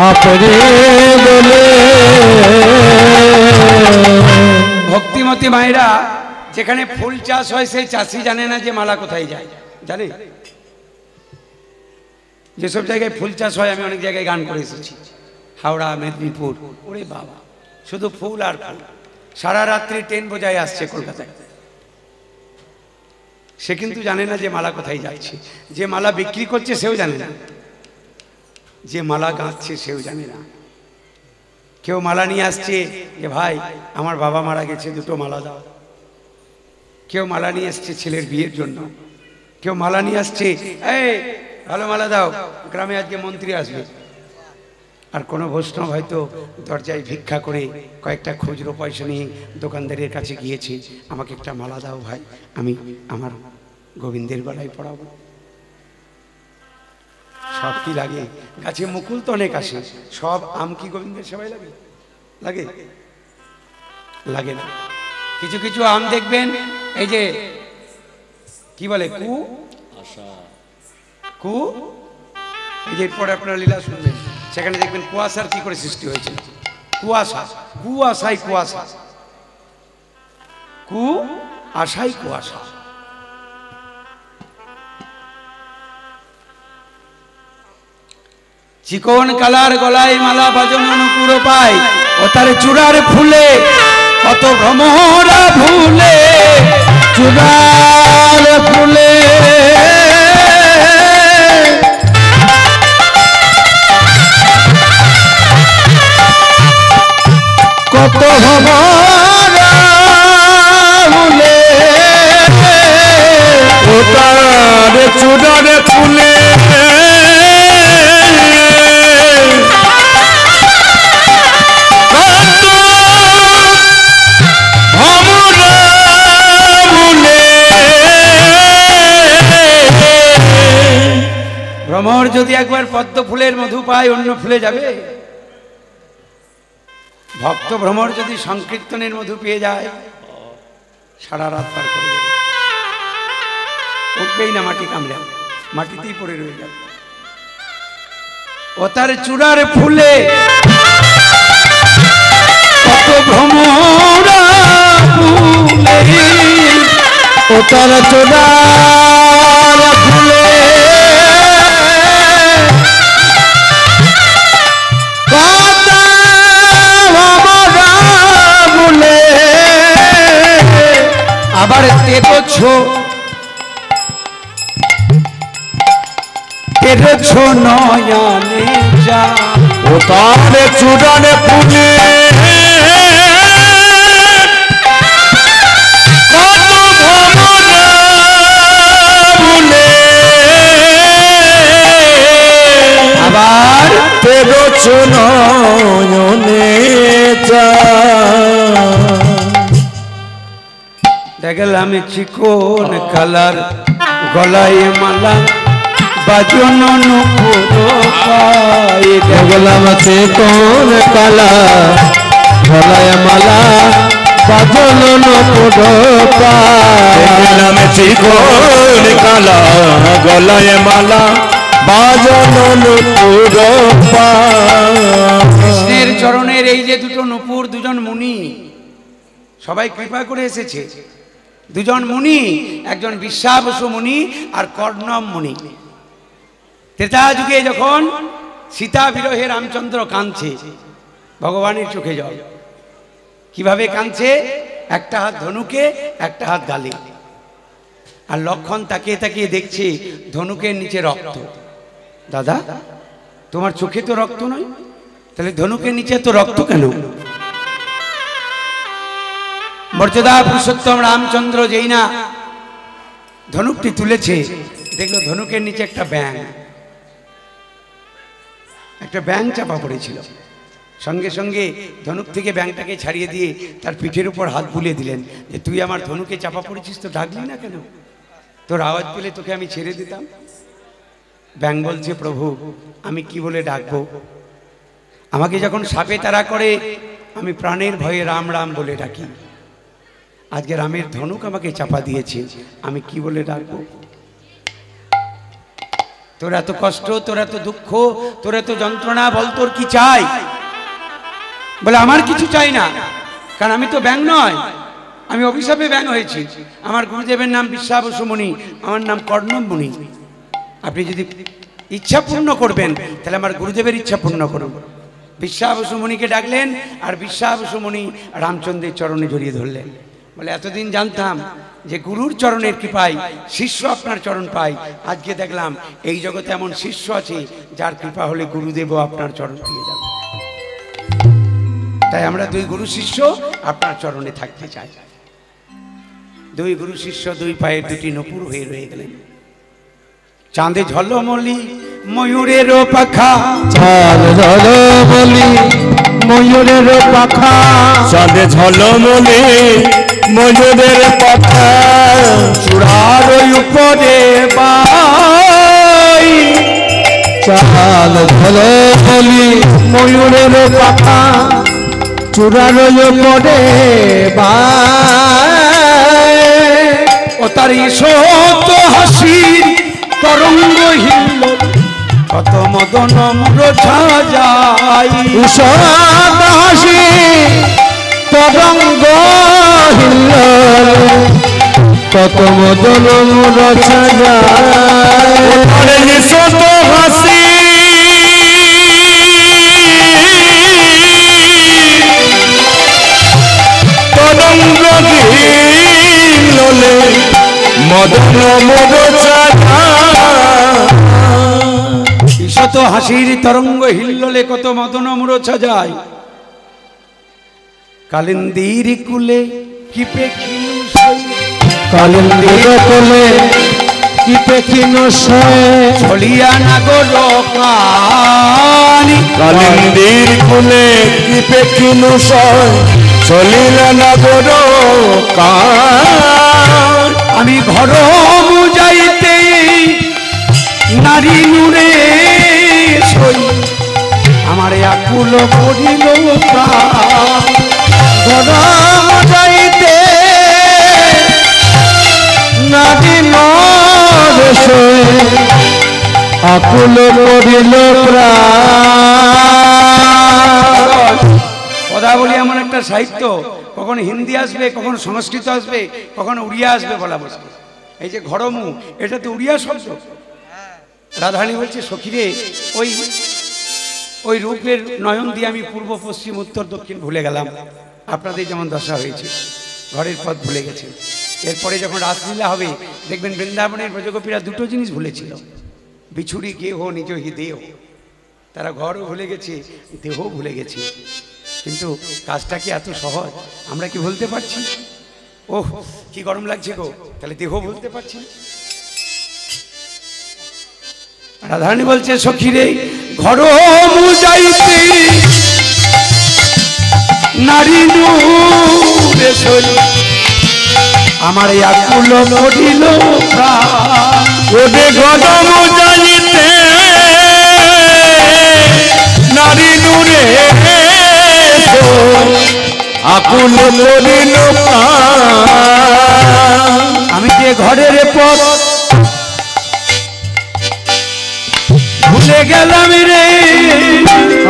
আপনি দোলে। ভক্তিমতী মায়েরা, যেখানে ফুল চাষ হয় সেই চাষি জানে না যে মালা কোথায় যায়, জানে? যেসব জায়গায় ফুল চাষ হয়, আমি অনেক জায়গায় গান করে এসেছি, হাওড়া, মেদিনীপুর, ওরে বাবা শুধু ফুল আর ফুল। সারা রাত্রি ট্রেন বোঝায় আসছে কলকাতায়, সে কিন্তু জানে না যে মালা কোথায় যাচ্ছে। যে মালা বিক্রি করছে সেও জানে না, যে মালা গাঁথছে সেও জানে না। কেউ মালা নিয়ে আসছে যে ভাই আমার বাবা মারা গেছে, 2টো মালা দাও। কেউ মালা নিয়ে আসছে ছেলের বিয়ের জন্য, কেউ মালা নিয়ে আসছে এই ভালো মালা দাও, গ্রামে আজকে মন্ত্রী আসবে। আর কোনো বৈষ্ণব হয়তো দরজায় ভিক্ষা করে কয়েকটা খুচরো পয়সা নিয়ে দোকানদারের কাছে গিয়েছে, আমাকে একটা মালা দাও ভাই, আমি আমার গোবিন্দের গলায় পড়াবো। সব কি লাগে? গাছে মুকুল তো অনেক আসে, সব আম কি গোবিন্দের সেবায় লাগে? লাগে? লাগে না। কিছু কিছু আম দেখবেন, এই যে কি বলে কু, এই যে পরে আপনারা লীলা শুনবেন, সেখানে দেখবেন কুয়াশার কি করে সৃষ্টি হয়েছে। কুয়াশা, কুয়াশাই কুয়াশা, আশাই কুয়াশা। চিকন কালার গলায় মালা বাজন অনুপুর পায়, ও তার চূড়ার ফুলে কত ভ্রমরা ভুলে, চূড়ার ফুলে কত ভ্রমরা ভুলে, ও তার চূড়ার ফুলে ভ্রমর যদি একবার পদ্ম ফুলের মধু পায়, অন্য ফুলে যাবে? ভক্ত ভ্রমর যদি সংকীর্তনের মধু পেয়ে যায়, সারা রাত পার করে যাবে, উঠবেই না মাটি কামড়ে, মাটিতেই পড়ে রয়ে যাবে। ও তার চূড়ার ফুলে কত ভ্রমরা ফুলে, ও তার চূড়ার ফুলে আবার তেরছো নয়নে যা, ও তার চূড়ার ফুলে গলাম চিকন কালার, গলায় মালা বাজন নুপুর পায়ে। গলাম চিকন কালার, গলায় মালা বাজন নুপুর পায়ে। গলাম চিকন কালার, গলায় মালা বাজন নুপুর পায়ে। কৃষ্ণের চরণের এই যে দুটো নুপুর, দুজন মুনি সবাই কৃপা করে এসেছে। দুজন মুনি, একজন বিশ্বাবসু মুনি আর কর্ণম মুনি। ত্রেতা যুগে যখন সীতা বিরহে রামচন্দ্র কাঁদছে, ভগবানের চোখে জল। কিভাবে কাঁদছে? একটা হাত ধনুকে, একটা হাত গালে। আর লক্ষণ তাকিয়ে তাকিয়ে দেখছে ধনুকের নিচে রক্ত। দাদা, তোমার চোখে তো রক্ত নয়, তাহলে ধনুকের নিচে তো রক্ত কেন? মর্যাদা পুরুষোত্তম রামচন্দ্র যেই না ধনুকটি তুলেছে, দেখলো ধনুকের নিচে একটা ব্যাঙ চাপা পড়েছিল। সঙ্গে সঙ্গে ধনুক থেকে ব্যাঙটাকে ছাড়িয়ে দিয়ে তার পিঠের উপর হাত বুলিয়ে দিলেন যে তুই আমার ধনুকে চাপা পড়েছিস, তো ডাকলি না কেন? তোর আওয়াজ পেলে তোকে আমি ছেড়ে দিতাম। ব্যাঙ বলছে, প্রভু আমি কি বলে ডাকবো? আমাকে যখন সাপে তাড়া করে আমি প্রাণের ভয়ে রাম রাম বলে ডাকি। আজকে রামের ধনুক আমাকে চাপা দিয়েছে, আমি কি বলে ডাকবো? তোর এত কষ্ট, তোর এত দুঃখ, তোর এত যন্ত্রণা, বল তোর কি চাই? বলে আমার কিছু চাই না, কারণ আমি তো ব্যাঙ নয়, আমি অভিশাপে ব্যাঙ হয়েছি। আমার গুরুদেবের নাম বিশ্বাবসু মুনি, আমার নাম কর্ণম মুনি। আপনি যদি ইচ্ছা পূর্ণ করবেন তাহলে আমার গুরুদেবের ইচ্ছা পূর্ণ করুন। বিশ্বাবসু মুনিকে ডাকলেন, আর বিশ্বাবসু মুনি রামচন্দ্রের চরণে জড়িয়ে ধরলেন। বলে এতদিন জানতাম যে গুরুর চরণের কৃপায় শিষ্য আপনার চরণ পাই, আজকে দেখলাম এই জগতে এমন শিষ্য আছে যার কৃপা হলে গুরুদেবও আপনার চরণ পেয়ে যাবে। তাই আমরা দুই গুরু শিষ্য আপনার চরণে থাকতে চাই। দুই গুরু শিষ্য দুই পায়ের দুটি নপুর হয়ে রয়ে গেলেন। চাঁদে ঝলমলি ময়ূরের পাখা, চাঁদ ঝলমলি ময়ূরের পাখা, চাঁদে ঝলমলি ময়ূরের পাখা, চূড়ার উপরে বাই। চাঁদ ঝলমলি ময়ূরের পাখা, চূড়ার উপরে বাই। ও তার ঈষৎ হাসির তরঙ্গ হিল, কত মদন মূর্ছা যায়। ঈষৎ হাসি তরঙ্গ হিল, কত মদন মূর্ছা যায়। ঈষৎ হাসি তরঙ্গ হিল, মদন মূর্ছা যায়। ঈষৎ হাসির তরঙ্গ হিল্লোলে কত মদন মূর্ছা যায়। কালিন্দির কুলে কি পেখিনু সই, কালিন্দির কুলে কি পেখিনু সই, ছলিয়া নাগর কানি। কালিন্দির কুলে কি পেখিনু সই, ছলিয়া নাগর কানি। আমি ঘর মুজাইতে নারী নূরে সই, আমার আকুল পড়িল প্রাণ। ঘর মুজাইতে নারী নূরে সই, আকুল পড়িল প্রাণ। কথা বলি এমন একটা সাহিত্য, কখন হিন্দি আসবে, কখন সংস্কৃত আসবে, কখন উড়িয়া আসবে বলা মুশকিল। এই যে ঘরমু, এটা তো উড়িয়া শব্দ। রাধারানী বলছে, সখীরে ওই রূপের নয়ন দিয়ে আমি পূর্ব পশ্চিম উত্তর দক্ষিণ ভুলে গেলাম। আপনাদের যেমন দশা হয়েছে, ঘরের পথ ভুলে গেছে। এরপরে যখন রাসলীলা হবে দেখবেন বৃন্দাবনের ব্রজগোপীরা দুটো জিনিস ভুলেছিল, বিছুরি গেহ নিজ হি দেহ। তারা ঘরও ভুলে গেছে, দেহ ভুলে গেছে। কিন্তু কাজটা কি এত সহজ? আমরা কি ভুলতে পারছি? ওহ কি গরম লাগছে গো, তাহলে দেহ ভুলতে পারছি। রাধারানী বলছে, সখীরে ঘর মুজাইতে নারী নূরে সই, আমার আকুল মরিল প্রাণ ওরে গদম জানিতে নারী নূরে আকুল মরিল প্রাণ আমি যে ঘরের পথ ভুলে গেলাম রে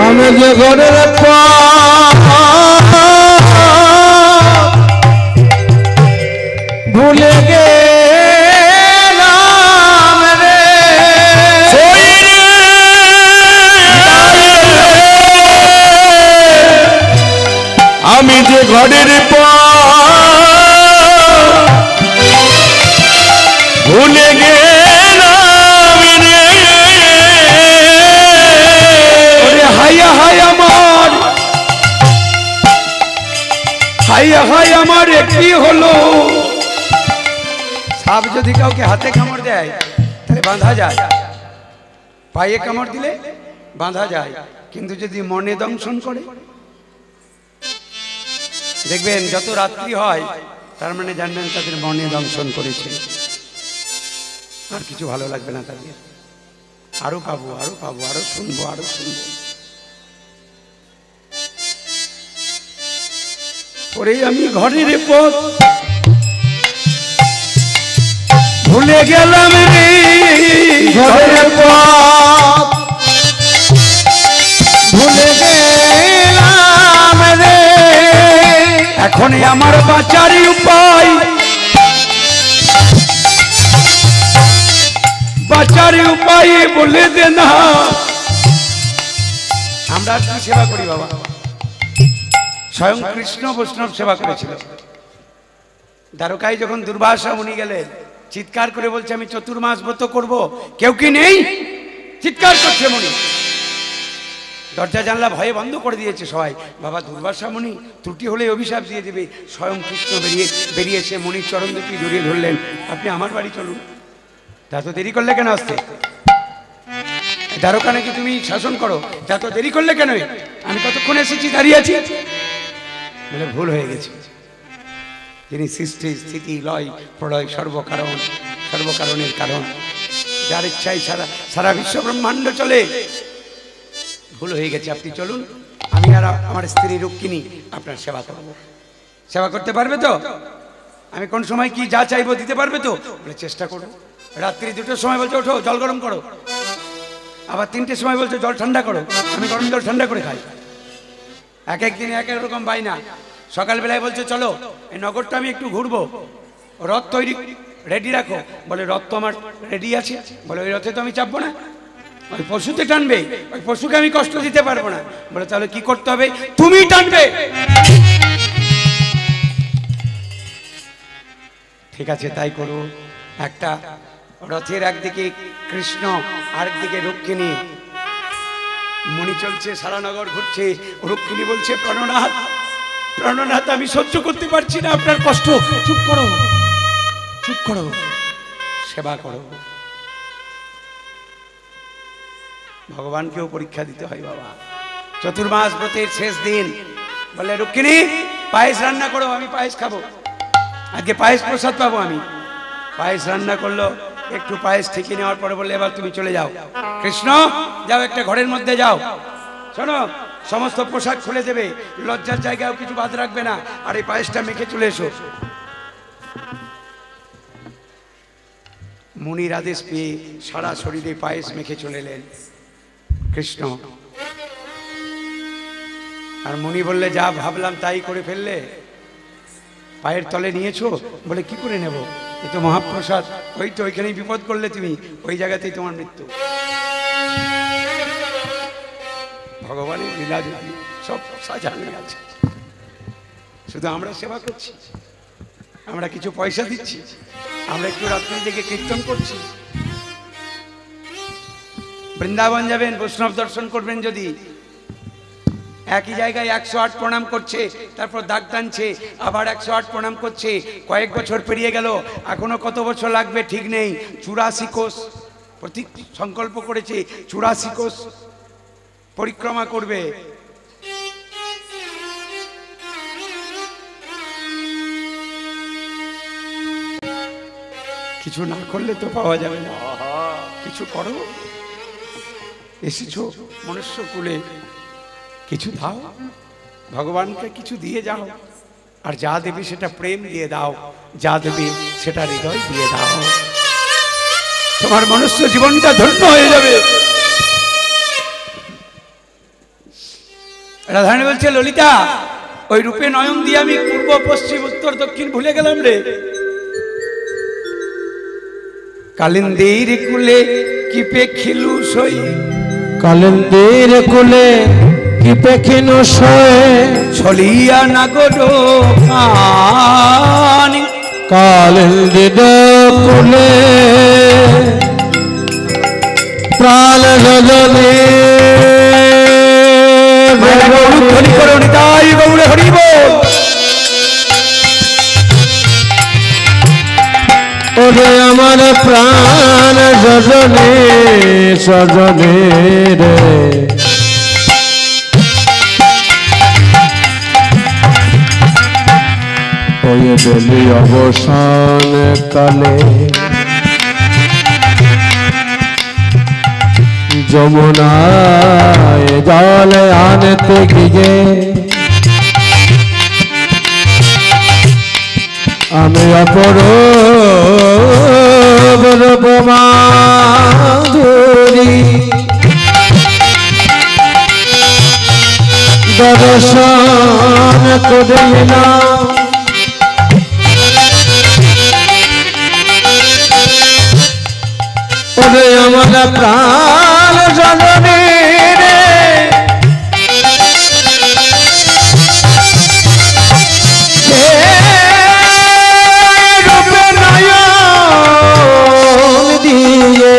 আমি যে ঘরের পথ ভুলে গেলাম রে আমি যে ঘরের ভুলে গেলাম রে হাইয়া হাই আমার হাইয়া হাই আমার কি হলো সাপ যদি কাউকে হাতে কামড় দেয় তাহলে বাঁধা যায় পায়ে কামড় দিলে বাঁধা যায় কিন্তু যদি মনে দংশন করে দেখবেন যত রাত্রি হয় তার মানে জানবেন তাদের মনে দংশন করেছে আর কিছু ভালো লাগবে না তাদের আরো পাবো আরো পাবো আরো শুনবো আরো শুনবো ওরে আমি ঘরের পথ ভুলে গেলাম রে ঘরের পথ ভুলে গেলাম রে এখন আমার বাঁচার উপায় বাঁচার উপায় বলে দে না আমরা কি সেবা করি বাবা স্বয়ং কৃষ্ণ বৈষ্ণব সেবা করেছিল দ্বারকায় যখন দুর্বাসা মুনি গেলেন চিৎকার করে বলছে আমি চতুর্মাস ব্রত করব কেউ কি নেই চিৎকার করছে মুনি দরজা জানলা ভয়ে বন্ধ করে দিয়েছে সবাই বাবা দুর্বাসা মুনি ত্রুটি হলে অভিশাপ দিয়ে দেবে স্বয়ং কৃষ্ণ বেরিয়ে এসে মুনির চরণ দুটি জড়িয়ে ধরলেন আপনি আমার বাড়ি চলুন তা তো দেরি করলে কেন আসতে দ্বারকা নাকি তুমি শাসন করো তা তো দেরি করলে কেন আমি কতক্ষণ এসেছি দাঁড়িয়ে আছি বলে ভুল হয়ে গেছে যিনি সৃষ্টি স্থিতি লয় প্রলয় সর্বকারণের কারণ যার ইচ্ছায় সারা বিশ্ব ব্রহ্মাণ্ড চলে ভুল হয়ে গেছে আপনি চলুন আমি আর আমার স্ত্রী রুক্মিণী আপনার সেবা করব সেবা করতে পারবে তো আমি কোন সময় কি যা চাইবো দিতে পারবে তো বলে চেষ্টা করবো রাত্রি 2টোর সময় বলছে ওঠো জল গরম করো আবার 3টের সময় বলছে জল ঠান্ডা করো আমি গরম জল ঠান্ডা করে খাই এক এক দিনে এক এক রকম বাইনা সকালবেলায় বলছে চলো এই নগরটা আমি একটু ঘুরবো রথ তৈরি রেডি রাখো বলে রথ তো আমার রেডি আছে বলে ওই রথে তো আমি চাপবো না ওই পশুতে টানবে ওই পশুকে আমি কষ্ট দিতে পারবো না বলে তাহলে কি করতে হবে তুমি টানবে ঠিক আছে তাই করো একটা রথের একদিকে কৃষ্ণ আরেকদিকে রুক্মিণী মুনি চলছে সারা নগর ঘুরছে রুক্মিণী বলছে প্রাণনাথ প্রাণনাথ আমি সহ্য করতে পারছি না আপনার কষ্ট চুপ করো সেবা করো ভগবানকেও পরীক্ষা দিতে হয় বাবা চতুর্মাস ব্রতের শেষ দিন বলে রুক্মিণী পায়েস রান্না করো আমি পায়েস খাবো আজকে পায়েস প্রসাদ পাবো আমি পায়েস রান্না করলো একটু পায়েস ঠিকই নেওয়ার পরে বললে এবার তুমি চলে যাও কৃষ্ণ যাও একটা ঘরের মধ্যে যাও শোনো সমস্ত পোশাক খুলে দেবে লজ্জার জায়গায় কিছু বাদ রাখবে না আর এই পায়েসটা মেখে চলে এসো মুনির আদেশ পেয়ে সারা শরীরে পায়েস মেখে চলে এলেন কৃষ্ণ আর মুনি বললে যা ভাবলাম তাই করে ফেললে পায়ের তলে নিয়েছো বলে কি করে নেব এ তো মহাপ্রসাদ ওই তো ওইখানেই বিপদ করলে তুমি ওই জায়গাতেই তোমার মৃত্যু ভগবানের লীলা যদি সব সাজানো আছে শুধু আমরা সেবা করছি আমরা কিছু পয়সা দিচ্ছি আমরা একটু রাত্রি থেকে কীর্তন করছি বৃন্দাবন যাবেন বৈষ্ণব দর্শন করবেন যদি একই জায়গায় 108 প্রণাম করছে তারপর দাগ টানছে আবার 108 প্রণাম করছে কয়েক বছর পেরিয়ে গেল এখনো কত বছর লাগবে ঠিক নেই 84 কোষ প্রতি সংকল্প করেছে 84 কোষ পরিক্রমা করবে কিছু না করলে তো পাওয়া যাবে না, কিছু করো। এসেছো মনুষ্য কুলে, কিছু দাও, ভগবানকে কিছু দিয়ে যাও। আর যা দেবে সেটা প্রেম দিয়ে দাও, যা দেবে সেটা হৃদয় দিয়ে দাও, তোমার মনুষ্য জীবনটা ধন্য হয়ে যাবে। রাধারানী বলছে, ললিতা, ওই রূপে নয়ন দিয়ে আমি পূর্ব পশ্চিম উত্তর দক্ষিণ ভুলে গেলাম রে। কালিন্দির কুলে কি পেখিলু সই, কালিন্দির কুলে কি পেখিনু সই, ছলিয়া নাগরো কানি। কালিন্দির কুলে প্রাণ রজনী হরি করো নিতাই গৌরে হরি বল। ওরে আমার প্রাণ সজনে সজনে রে, ওই বেলি অবসান কালে যমুনায় জল আনতে গিয়ে আমি অপরূপ মাধুরী দর্শন করিলাম। ওরে আমার প্রাণ জননী রে, রূপে নয়ন দিয়ে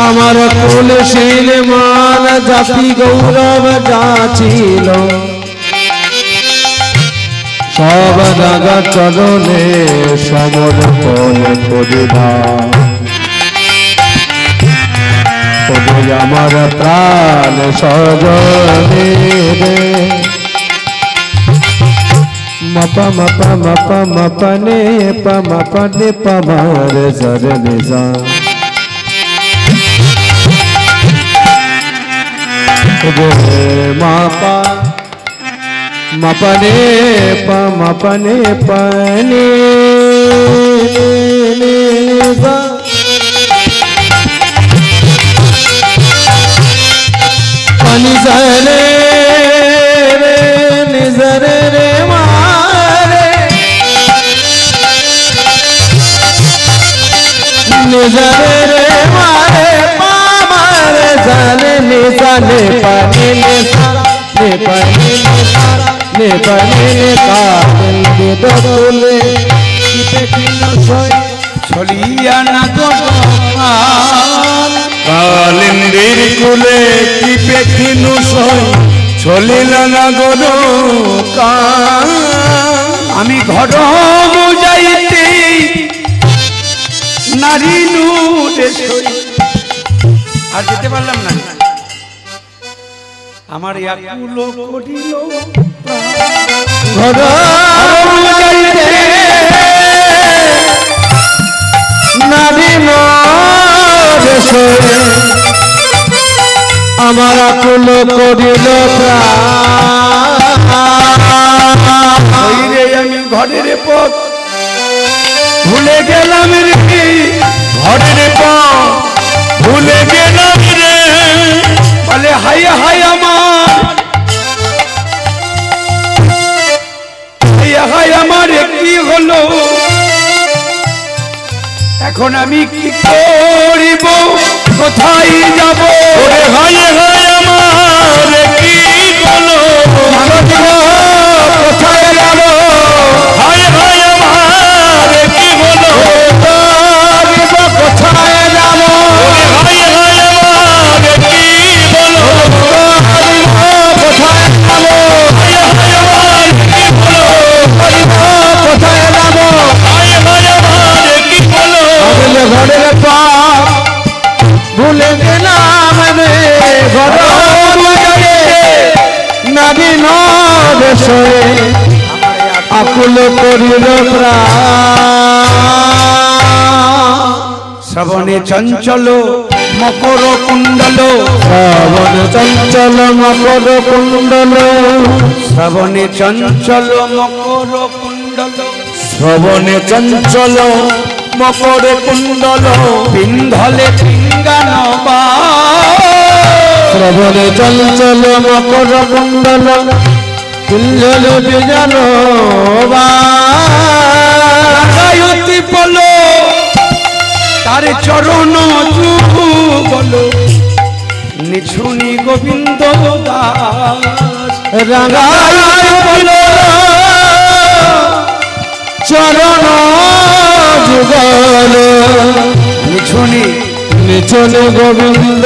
আমার কুলশীল মান জাতি গৌরব যাচিল, সব রাগা চরণে সমর্পণ করিবা। আমার প্রাণ সজনে রে, মপা মপা মপা মপনে পমপনে পমর জরনে যা, মাপা মপনে পমপনে পনে निजरे रे निजरे रे मारे, निजरे रे मारे पामारे जाने निजाने पानी निसा ने पानी निसा ने पानी ने काबिल दे दो तुले किते किनो सोई ছলিয়া নাগর কালিন্দির কুলে কি পেখিনু সই, ছলিলা নাগর কান। আমি ঘর বুঝাইতে নারী নুরে সই। আর যেতে পারলাম না, আমার আকুল করিল ঘর বুঝাইতে নারী নুরে সই, আমার আকুল করিল প্রাণ। রে আমি ঘরের পথ ভুলে গেলাম রে, ঘরের পথ ভুলে গেলাম রে। বলে হাই হাই আমার, হাই আমার কি হলো, এখন আমি কি করিব, কোথায় যাব। হাই হাই আমার কি হলো, কোথায় যাব। হাই হাই আমার কি হলো, কোথায় যাব। হাই হাই আমার কি হলো, কোথায় যাব। হাই হাই আমার কি হলো, কোথায় যাব। হাই হাই আমার কি হলো, ঘরের পাপ ভুলে গেলাম রে, ঘর নারী নরে কুল করিল শ্রবণে চঞ্চল মকর কুণ্ডল, শ্রবণ চঞ্চল মকর কুণ্ডল, শ্রবণে চঞ্চল মকর কুণ্ডল, শ্রবণে চঞ্চল মকর কুণ্ডল, পিন্ধলে পিঙ্গান শ্রবণে চঞ্চল মকর কুণ্ডল, পিঞ্জলে পিজান বায়ুতি পল তার চরণ যুগল, নিঝুনি গোবিন্দ দাস রাঙায় বল চরণ যুগল, নিঝুনি নিচন গোবিন্দ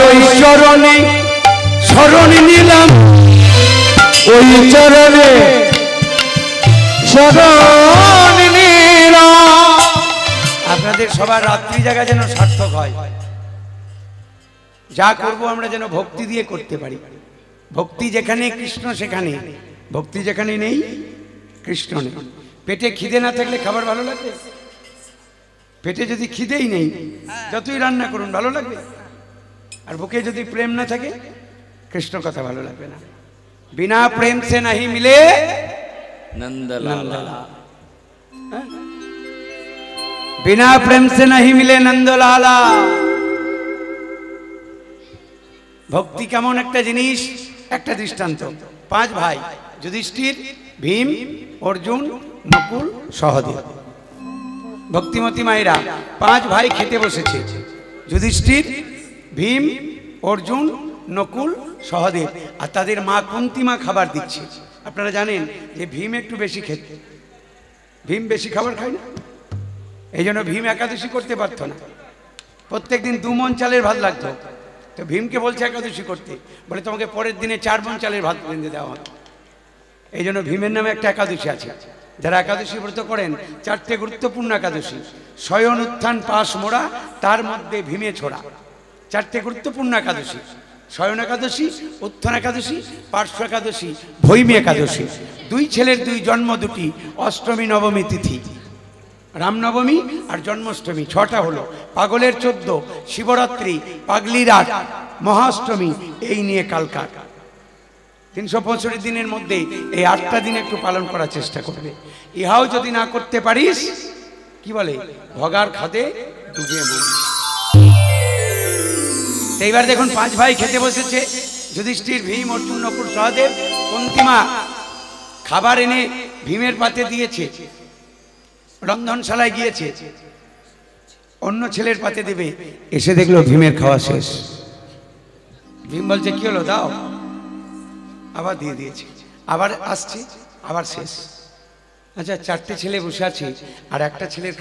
ওই চরণে শরণ নিলাম, ওই চরণে শরণ নিলাম। আপনাদের সবার রাত্রি জায়গা যেন সার্থক হয়, যা করব আমরা যেন ভক্তি দিয়ে করতে পারি। ভক্তি যেখানে কৃষ্ণ সেখানে, ভক্তি যেখানে নেই কৃষ্ণ নেই। পেটে খিদে না থাকলে খাবার ভালো লাগবে? পেটে যদি খিদেই নেই যতই রান্না করুন ভালো লাগবে? আর বুকে যদি প্রেম না থাকে কৃষ্ণ কথা ভালো লাগবে না। বিনা প্রেম সে নাহি মিলে নন্দলালা, বিনা প্রেম সে নাহি মিলে নন্দলালা। ভক্তি কেমন একটা জিনিস, একটা দৃষ্টান্ত। 5 ভাই যুধিষ্ঠির, ভীম, অর্জুন, নকুল, সহদেব। ভক্তিমতী মায়েরা 5 ভাই খেতে বসেছে, যুধিষ্ঠির, ভীম, অর্জুন, নকুল, সহদেব, আর তাদের মা কুন্তী মা খাবার দিচ্ছে। আপনারা জানেন যে ভীম একটু বেশি খেতে, ভীম বেশি খাবার খায় না, এই জন্য ভীম একাদশী করতে পারতো না। প্রত্যেকদিন 2 মণ চালের ভাত লাগতো, তো ভীমকে বলছে একাদশী করতে, বলে তোমাকে পরের দিনে 4 মণ চালের ভাত বেঁধে দেওয়া হবে। এই জন্য ভীমের নামে একটা একাদশী আছে। যারা একাদশী ব্রত করেন 4টে গুরুত্বপূর্ণ একাদশী, শয়ন, উত্থান, পাশ, মোড়া, তার মধ্যে ভীমে ছোড়া। 4টে গুরুত্বপূর্ণ একাদশী, শয়ন একাদশী, উত্থান একাদশী, পার্শ্ব একাদশী, ভৈমী একাদশী। 2 ছেলের 2 জন্ম, 2টি অষ্টমী নবমী তিথি, রামনবমী আর জন্মাষ্টমী 6টা হলো। পাগলের 14, শিবরাত্রি, পাগলি রাত, মহাষ্টমী, এই নিয়ে কালকা 365 দিনের মধ্যে এই 8টা দিন একটু পালন করার চেষ্টা করবে। ইহাও যদি না করতে পারিস, কি বলে, ভগার খাদে ডুবে মরিস। এইবার দেখুন 5 ভাই খেতে বসেছে, যুধিষ্ঠির, ভীম, অর্জুন, নকুল, সহদেব। কুন্তী মা খাবার এনে ভীমের পাতে দিয়েছে, রন্ধনশালায় গিয়েছে, অন্য ছেলের পাতে দেবে, এসে দেখলো ভীমের খাওয়া শেষ। ভীম বলছে কি হলো, দাও। আবার দিয়ে দিয়েছে, আবার আসছে, আবার শেষ। আচ্ছা, 4টে ছেলে বসে আছে আর একটা ছেলের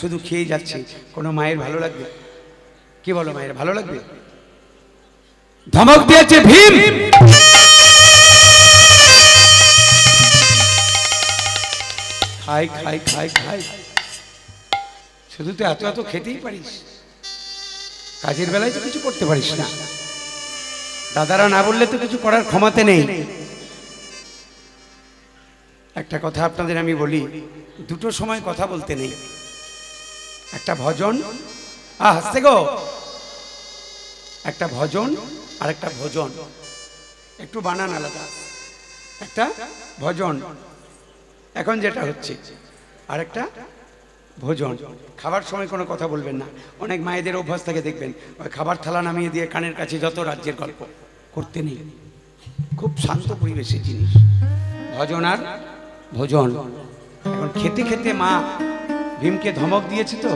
শুধু খেয়ে যাচ্ছে, কোনো মায়ের ভালো লাগবে? কি বলো, মায়ের ভালো লাগবে? ধমক দিয়েছে ভীম, খাই খাই খাই খাই, শুধু তো এত এত খেতেই পারিস, কাজের বেলায় তো কিছু করতে পারিস না, দাদারা না বললে তো কিছু করার ক্ষমতা নেই। একটা কথা আপনাদের আমি বলি, 2টো সময় কথা বলতে নেই, একটা ভজন, হাসতে গো, একটা ভজন আর একটা ভোজন, একটু বানান আলাদা। একটা ভজন এখন যেটা হচ্ছে, আর একটা ভোজন। খাবার সময় কোনো কথা বলবেন না। অনেক মায়েদের অভ্যাস থাকে, দেখবেন ওই খাবার থালা নামিয়ে দিয়ে কানের কাছে যত রাজ্যের গল্প করতে নেই। খুব শান্ত পরিবেশের জিনিস ভজন আর ভোজন। এখন খেতে খেতে মা ভীমকে ধমক দিয়েছে, তো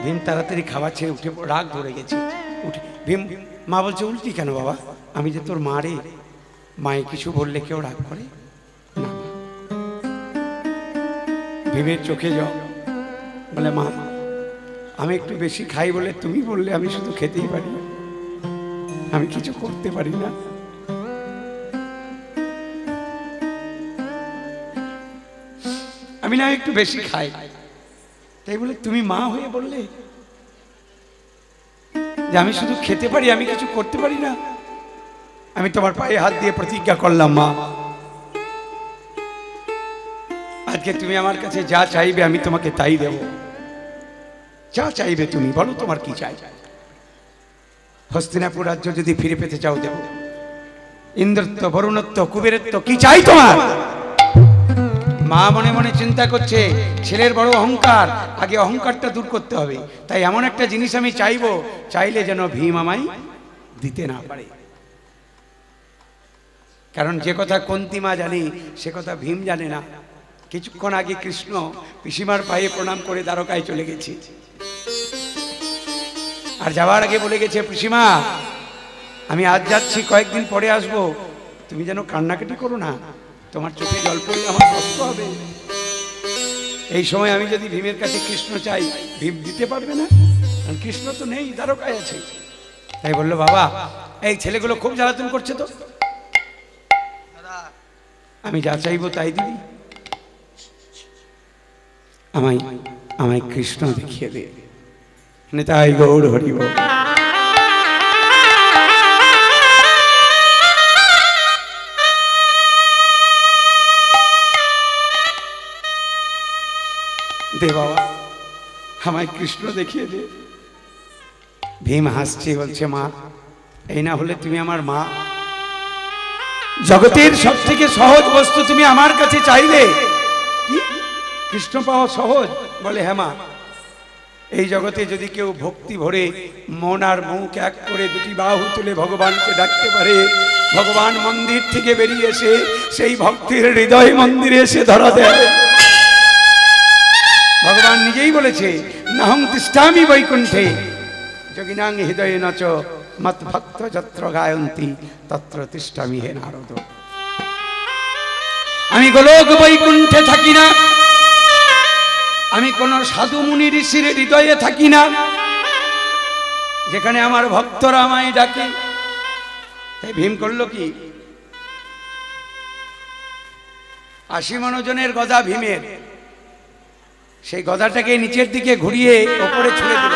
ভীম তাড়াতাড়ি খাবার ছেড়ে উঠে, রাগ ধরে গেছে, উঠে ভীম, মা বলছে উল্টি কেন বাবা, আমি যে তোর মা রে, মায়ে কিছু বললে কেউ রাগ করে না। ভীমের চোখে জল, বলে মা আমি একটু বেশি খাই বলে তুমি বললে আমি শুধু খেতেই পারি, আমি কিছু করতে পারি না। আমি না একটু বেশি খাই, তাই বলে তুমি মা হয়ে বললে যে আমি শুধু খেতে পারি, আমি কিছু করতে পারি না। আমি তোমার পায়ে হাত দিয়ে প্রতিজ্ঞা করলাম মা, আজকে তুমি আমার কাছে যা চাইবে আমি তোমাকে তাই দেব। যা চাইবে তুমি বলো, তোমার কি চাই? হস্তিনাপুর রাজ্য যদি ফিরে পেতে চাও দেব। ইন্দ্রত্ব, বরুণত্ব, কুবেরত্ব, কি চাই তোমার? মা মনে মনে চিন্তা করছে, ছেলের বড় অহংকার, আগে অহংকারটা দূর করতে হবে। তাই এমন একটা জিনিস আমি চাইবো, চাইলে যেন ভীম আমায় দিতে না পারে। কারণ যে কথা কুন্তী মা জানে সে কথা ভীম জানে না। কিছুক্ষণ আগে কৃষ্ণ পিসিমার পায়ে প্রণাম করে দ্বারকায় চলে গেছে, আর যাওয়ার আগে বলে গেছে, পিসিমা আমি আজ যাচ্ছি, কয়েকদিন পরে আসবো, তুমি যেন কান্নাকাটি করো না, তোমার চোখে জল পড়লে আমার কষ্ট হবে। এই সময় আমি যদি ভীমের কাছে কৃষ্ণ চাই, ভীম দিতে পারবে না, কারণ কৃষ্ণ তো নেই, দ্বারকায় আছে। তাই বললো, বাবা এই ছেলেগুলো খুব জ্বালাতন করছে, তো আমি যা চাইবো তাই দিবি, আমায় আমায় কৃষ্ণ দেখিয়ে দে। নিতাই গৌর হরি বল। দে বাবা, আমায় কৃষ্ণ দেখিয়ে দে। ভীম হাসছে, বলছে, মা এই না হলে তুমি আমার মা, জগতের সব থেকে সহজ বস্তু তুমি আমার কাছে চাইলে কি কৃষ্ণ পাওয়া সহজ? বলে, হ্যাঁ মা, এই জগতে যদি কেউ ভক্তি ভরে মন আর মুখ এক করে দুটি বাহু তুলে ভগবানকে ডাকতে পারে, ভগবান মন্দির থেকে বেরিয়ে এসে সেই ভক্তির হৃদয় মন্দিরে এসে ধরা দেয়। ভগবান নিজেই বলেছে, নাহং তিষ্ঠামি বৈকুণ্ঠে যোগিনাং হৃদয়ে নচ মত ভক্ত যত্র গায়ন্তি তত্র তিষ্ঠামি হে নারদ। আমি গোলক বৈকুণ্ঠে থাকি না, আমি কোন সাধু মুনি ঋষির হৃদয়ে থাকি না, যেখানে আমার ভক্তরা আমায় ডাকে। তাই ভীম করলো কি, 80 মনোজনের গদা ভীমের, সেই গদাটাকে নিচের দিকে ঘুরিয়ে ওপরে ছুঁড়ে দিল।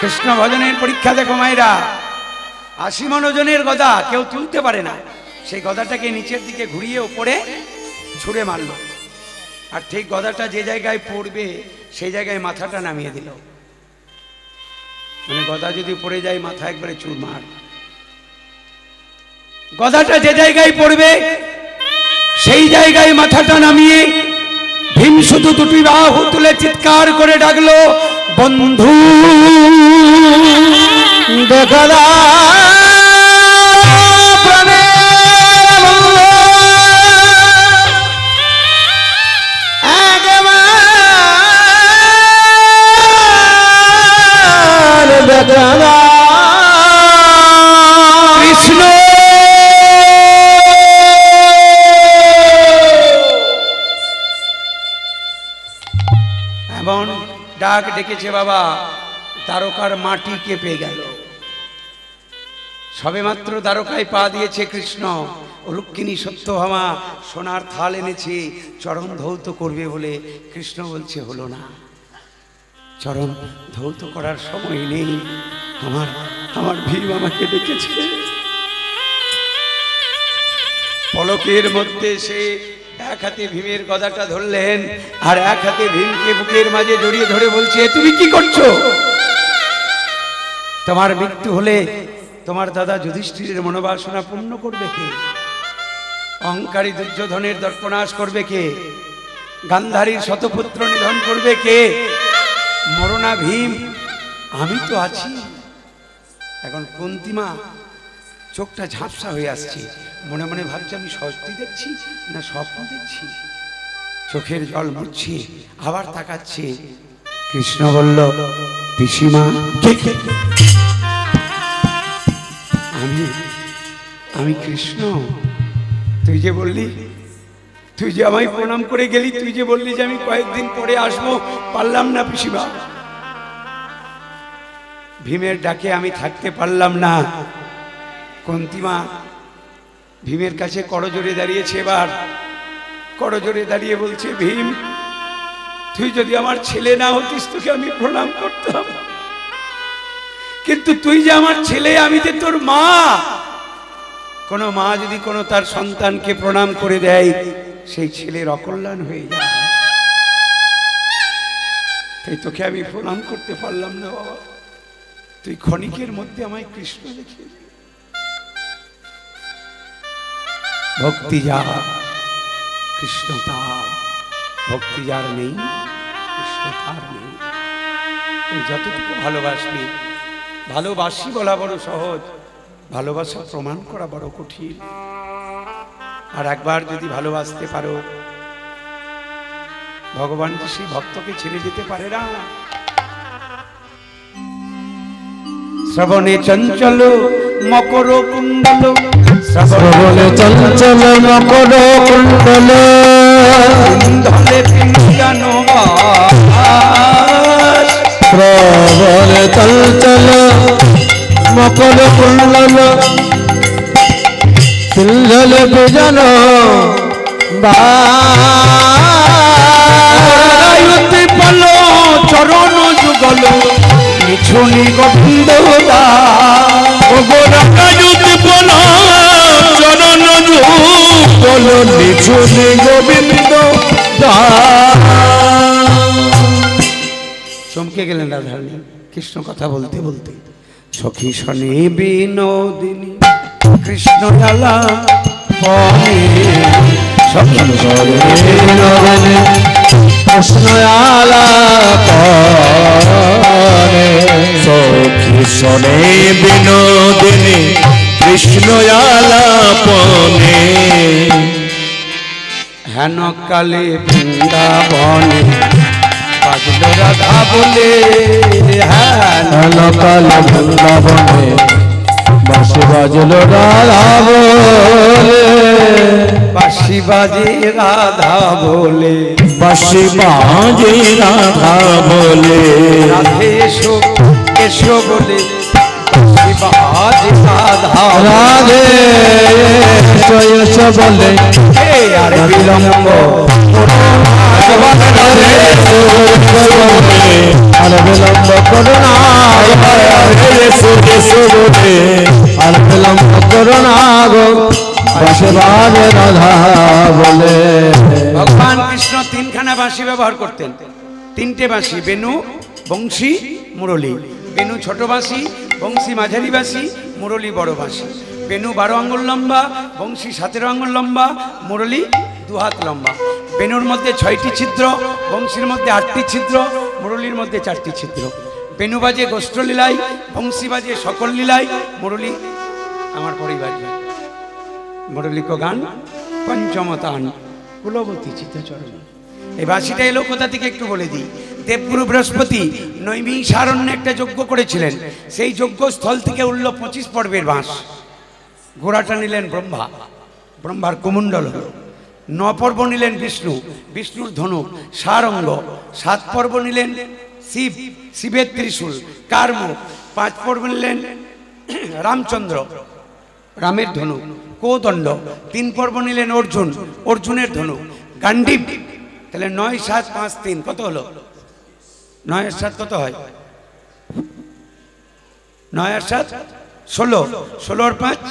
কৃষ্ণ ভজনের পরীক্ষা দেখো মায়েরা, 80 মনোজনের গদা কেউ তুলতে পারে না, সেই গদাটাকে নিচের দিকে ঘুরিয়ে ওপরে ছুঁড়ে মারলো। আর ঠিক গদাটা যে জায়গায় পড়বে সেই জায়গায় মাথাটা নামিয়ে দিল। মানে গদা যদি পড়ে যায় মাথা একবারে চুরমার। গদাটা যে জায়গায় পড়বে সেই জায়গায় মাথাটা নামিয়ে ভীম শুধু দুটি বাহু তুলে চিৎকার করে ডাকলো, বন্ধু দেখা কৃষ্ণ। এমন ডাক ডেকেছে বাবা, দ্বারকার মাটি কেঁপে গেল। সবে মাত্র দ্বারকায় পা দিয়েছে কৃষ্ণ, রুক্মিণী সত্যভামা সোনার থাল এনেছে চরণ ধৌত করবে বলে, কৃষ্ণ বলছে হলো না, চরণ ধৌত করার সময় নেই, আমার ভীম আমাকে ডেকেছে। পলকের মধ্যে সে এক হাতে ভীমের গদাটা ধরলেন, আর এক হাতে ভীমকে বুকের মাঝে জড়িয়ে ধরে বলছে, তুমি কি করছো? তোমার মৃত্যু হলে তোমার দাদা যুধিষ্ঠিরের মনোবাসনা পূর্ণ করবে কে? অহংকারী দুর্যোধনের দর্পনাশ করবে কে? গান্ধারীর শতপুত্র নিধন করবে কে? মরনা ভীম, আমি তো আছি। এখন কুন্তী মা চোখটা ঝাপসা হয়ে আসছে, মনে মনে ভাবছে আমি স্বস্তি দেখছি না স্বপ্ন দেখছি। চোখের জল মুছছে, আবার তাকাচ্ছে। কৃষ্ণ বলল, পিসিমা আমি কৃষ্ণ। তুই যে বললি, তুই যে আমায় প্রণাম করে গেলি, তুই যে বললি যে আমি কয়েকদিন পরে আসবো, পারলাম না পিসিমা। ভীমের ডাকে আমি থাকতে পারলাম না। কুন্তী মা ভীমের কাছে করজোড়ে দাঁড়িয়েছে, এবার করজোড়ে দাঁড়িয়ে বলছে, ভীম তুই যদি আমার ছেলে না হতিস তোকে আমি প্রণাম করতাম, কিন্তু তুই যে আমার ছেলে, আমি যে তোর মা। কোন মা যদি কোনো তার সন্তানকে প্রণাম করে দেয় সেই ছেলের অকল্যাণ হয়ে যায়। তাই তোকে আমি প্রণাম করতে পারলাম না বাবা, তুই ক্ষণিকের মধ্যে আমায় কৃষ্ণ দেখিয়ে দিলি। ভক্তি যার কৃষ্ণ তার, ভক্তি যার নেই কৃষ্ণ তার নেই। তুই যতটুকু ভালোবাসবি, ভালোবাসি বলা বড় সহজ, ভালোবাসা প্রমাণ করা বড় কঠিন। আর একবার যদি ভালোবাসতে পারো, ভগবান যে সেই ভক্তকে ছেড়ে যেতে পারে না। শ্রবণে চঞ্চল মকর কুণ্ডল, শ্রবণে চঞ্চল মকর কুণ্ডল, ধলে পিঞ্জন বাস। শ্রবণে চঞ্চল মকর কুণ্ডল, পিঞ্জল পিজন বায়ুতে পল চরণ যুগল, মিছুনি গোবিন্দ গোরাকায়ুতে পল চরণ যুগল, মিছুনি গোবিন্দ। চমকে গেলেন রাধারানী কৃষ্ণ কথা বলতে বলতে। সখী শনে বিনোদিনী কৃষ্ণ জ্বালা পনে, সখী শনে বিনোদিনী কৃষ্ণ আলাপনে, সখী শনে বিনোদিনী কৃষ্ণ আলাপনে, হেন কালে বৃন্দাবনে বাজল রাধা বলে, হেন কালে বৃন্দাবনে বাঁশি বাজল রাধা বলে, বাঁশি বাজে রাধা বলে, বাঁশি বাজে রাধা বলে, রাধে এসো এসো বলে, বাঁশি বাজে রাধা রাধে এসো বলে, আর বিলম্ব আর বিলম্ব করো না, আর বিলম্ব করো না গো, বাঁশি বাজে রাধা বলে। ভগবান কৃষ্ণ তিনখানা বাঁশি ব্যবহার করতেন, তিনটে বাঁশি, বেনু, বংশী, মুরলী। বেনু ছোট বাঁশি, বংশী মাঝারি বাঁশি, মুরলী বড় বাঁশি। বেনু 12 আঙ্গুল লম্বা, বংশী 17 আঙ্গুল লম্বা, মুরলী 2 হাত লম্বা। বেনুর মধ্যে 6টি ছিদ্র, বংশীর মধ্যে 8টি ছিদ্র, মুরলীর মধ্যে 4টি ছিদ্র। বেনু বাজে গোষ্ঠ লীলায়, বংশী বাজে সকল লীলায়, মুরলী আমার পরিবার। মুরলী কো গান পঞ্চমতান কুলবতী চিত্তচরণ। এই বাঁশিটা এলো কোথা থেকে একটু বলে দিই। দেবগুরু বৃহস্পতি নৈমিষারণ্যে একটা যজ্ঞ করেছিলেন, সেই যজ্ঞস্থল থেকে উঠল 25 পর্বের বাঁশ। ঘোড়াটা নিলেন ব্রহ্মা, ব্রহ্মার কুমণ্ডল হল। 9 পর্ব নিলেন বিষ্ণু, বিষ্ণুর ধনুক সারঙ্গ। 7 পর্ব নিলেন শিব, শিবের ত্রিশূল কার্ম। 5 পর্ব নিলেন রামচন্দ্র, রামের ধনুক কোদণ্ড। 3 পর্ব নিলেন অর্জুন, অর্জুনের ধনুক গান্ডীব। তাহলে 9, 7, 5, 3 কত হলো? 9 আর 7 কত হয়? 9 আর 7 16, 16 আর 5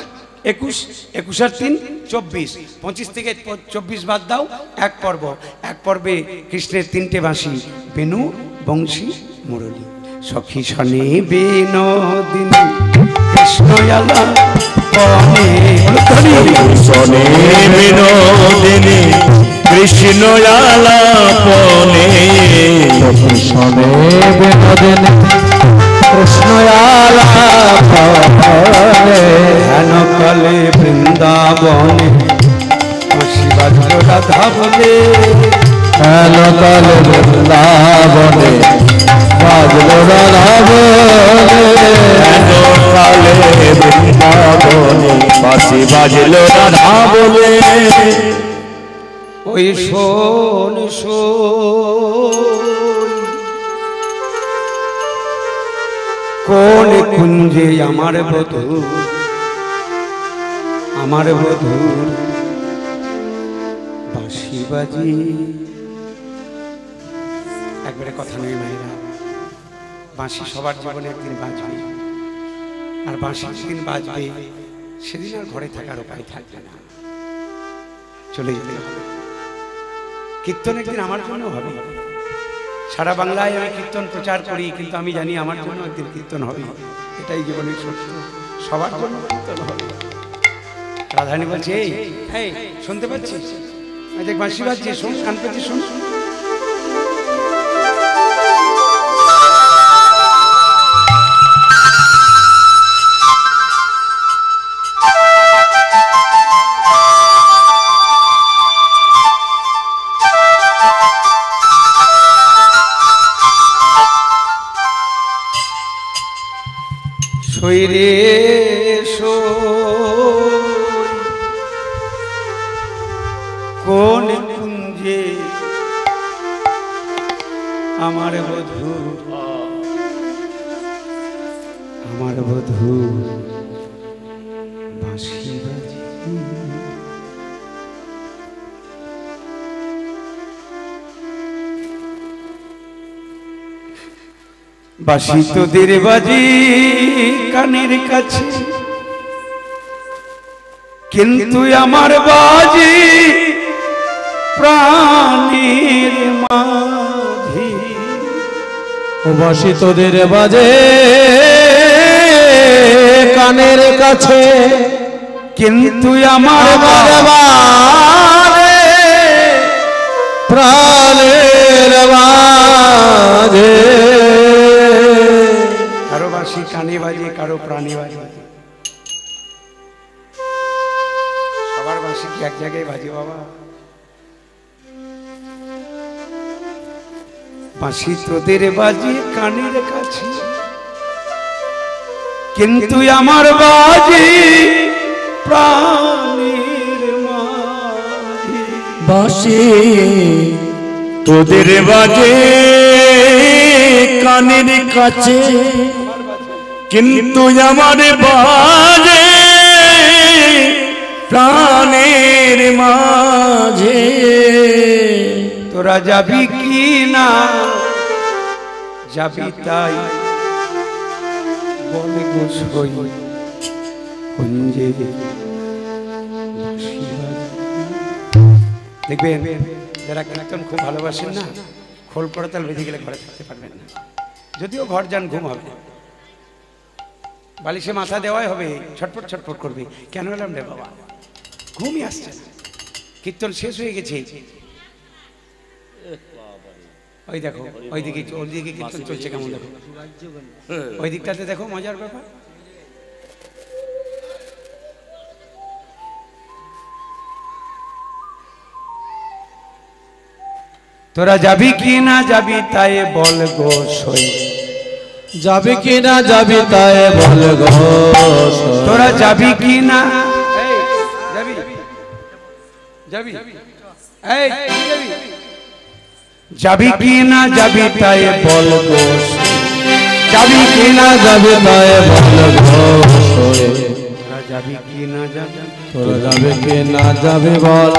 21, 21 আর 3 24, 25 থেকে 24 বাদ দাও, 1 পর্ব। 1 পর্বে কৃষ্ণের 3টে বাঁশি, বেনু, বংশী, মুরলী। সখী শনে বিনোদিনী কৃষ্ণ আলা পনে, শনে বিনোদিনী কৃষ্ণ আলাপনে, শনে বিনোদিনী কৃষ্ণ আলাপনে, হেন কালে বৃন্দাবনে বাঁশি বাজল রাধা বলে, হেন কালে বৃন্দাবনে বাজল রাধা বলে, হেন কালে বৃন্দাবনে বাঁশি বাজল রাধা বলে। ওই শোন শোন কোন কুঞ্জে আমার বধূ, আমার বধূর বাঁশি বাজি। একবারে কথা নেই মায়েরা, বাঁশি সবার জীবনে একদিন বাজবে। আর বাঁশি যেদিন বাজবে সেদিন আর ঘরে থাকার উপায় থাকবে না, চলে যেতে হবে। কীর্তন একদিন আমার জন্য হবে। সারা বাংলায় আমি কীর্তন প্রচার করি, কিন্তু আমি জানি আমার জন্য একদিন কীর্তন হবে। এটাই জীবনের সত্য, সবার জন্য কীর্তন হবে। রাধারানী বলছে, এই শুনতে পাচ্ছিস? দেখ বাঁশি বাজছে, শোন, কান পেতে শোন। সইরে কোন কুঞ্জে আমার বধূ, আমার বধূ বাঁশি বাজে। বাঁশি তোদের বাজি কানের কাছে, কিন্তু আমার বাজি প্রাণের মাঝে। বাঁশি তোদের বাজে কানের কাছে, কিন্তু আমার বাজে প্রাণের মাঝে। কারো বাঁশি কানে বাজে, কারো প্রাণে বাজে। সবার বাঁশি কি এক জায়গায় বাজে বাবা? বাঁশি তোদের বাজে কানের কাছে, কিন্তু আমার বাজে প্রাণের মাঝে। বাঁশি তোদের বাজে কানের কাছে, কিন্তু আমার বাজে প্রাণের মাঝে। তোরা যাবি কি না যাবি তাই বলে গোসই কুঞ্জে। দেখবেন যারা কীর্তন খুব ভালোবাসেন না, খোল করতাল বেঁধে গেলে ঘরে থাকতে পারবেন না। যদিও ঘর যান ঘুম হবে, বালিশে মাথা দেওয়াই হবে, ছটফট ছটফট করবে। কেন এলাম রে বাবা? ঘুমই আসছে না, কীর্তন শেষ হয়ে গেছে। ওই দেখো ওইদিকে, ওইদিকে কীর্তন চলছে কেমন দেখো, ওই দিকটাতে দেখো মজার ব্যাপার। তোরা যাবি কি না যাবি তাই বল গো সই। যাবি কি না যাবি তাই বল গো। তোরা যাবি কি না যাবি যাবি যাবি কি না যাবি তাই বল গো। যাবি কি না যাবি তাই বল গো। তোরা যাবি কি না যাবি, তোরা যাবি কি না যাবি বল।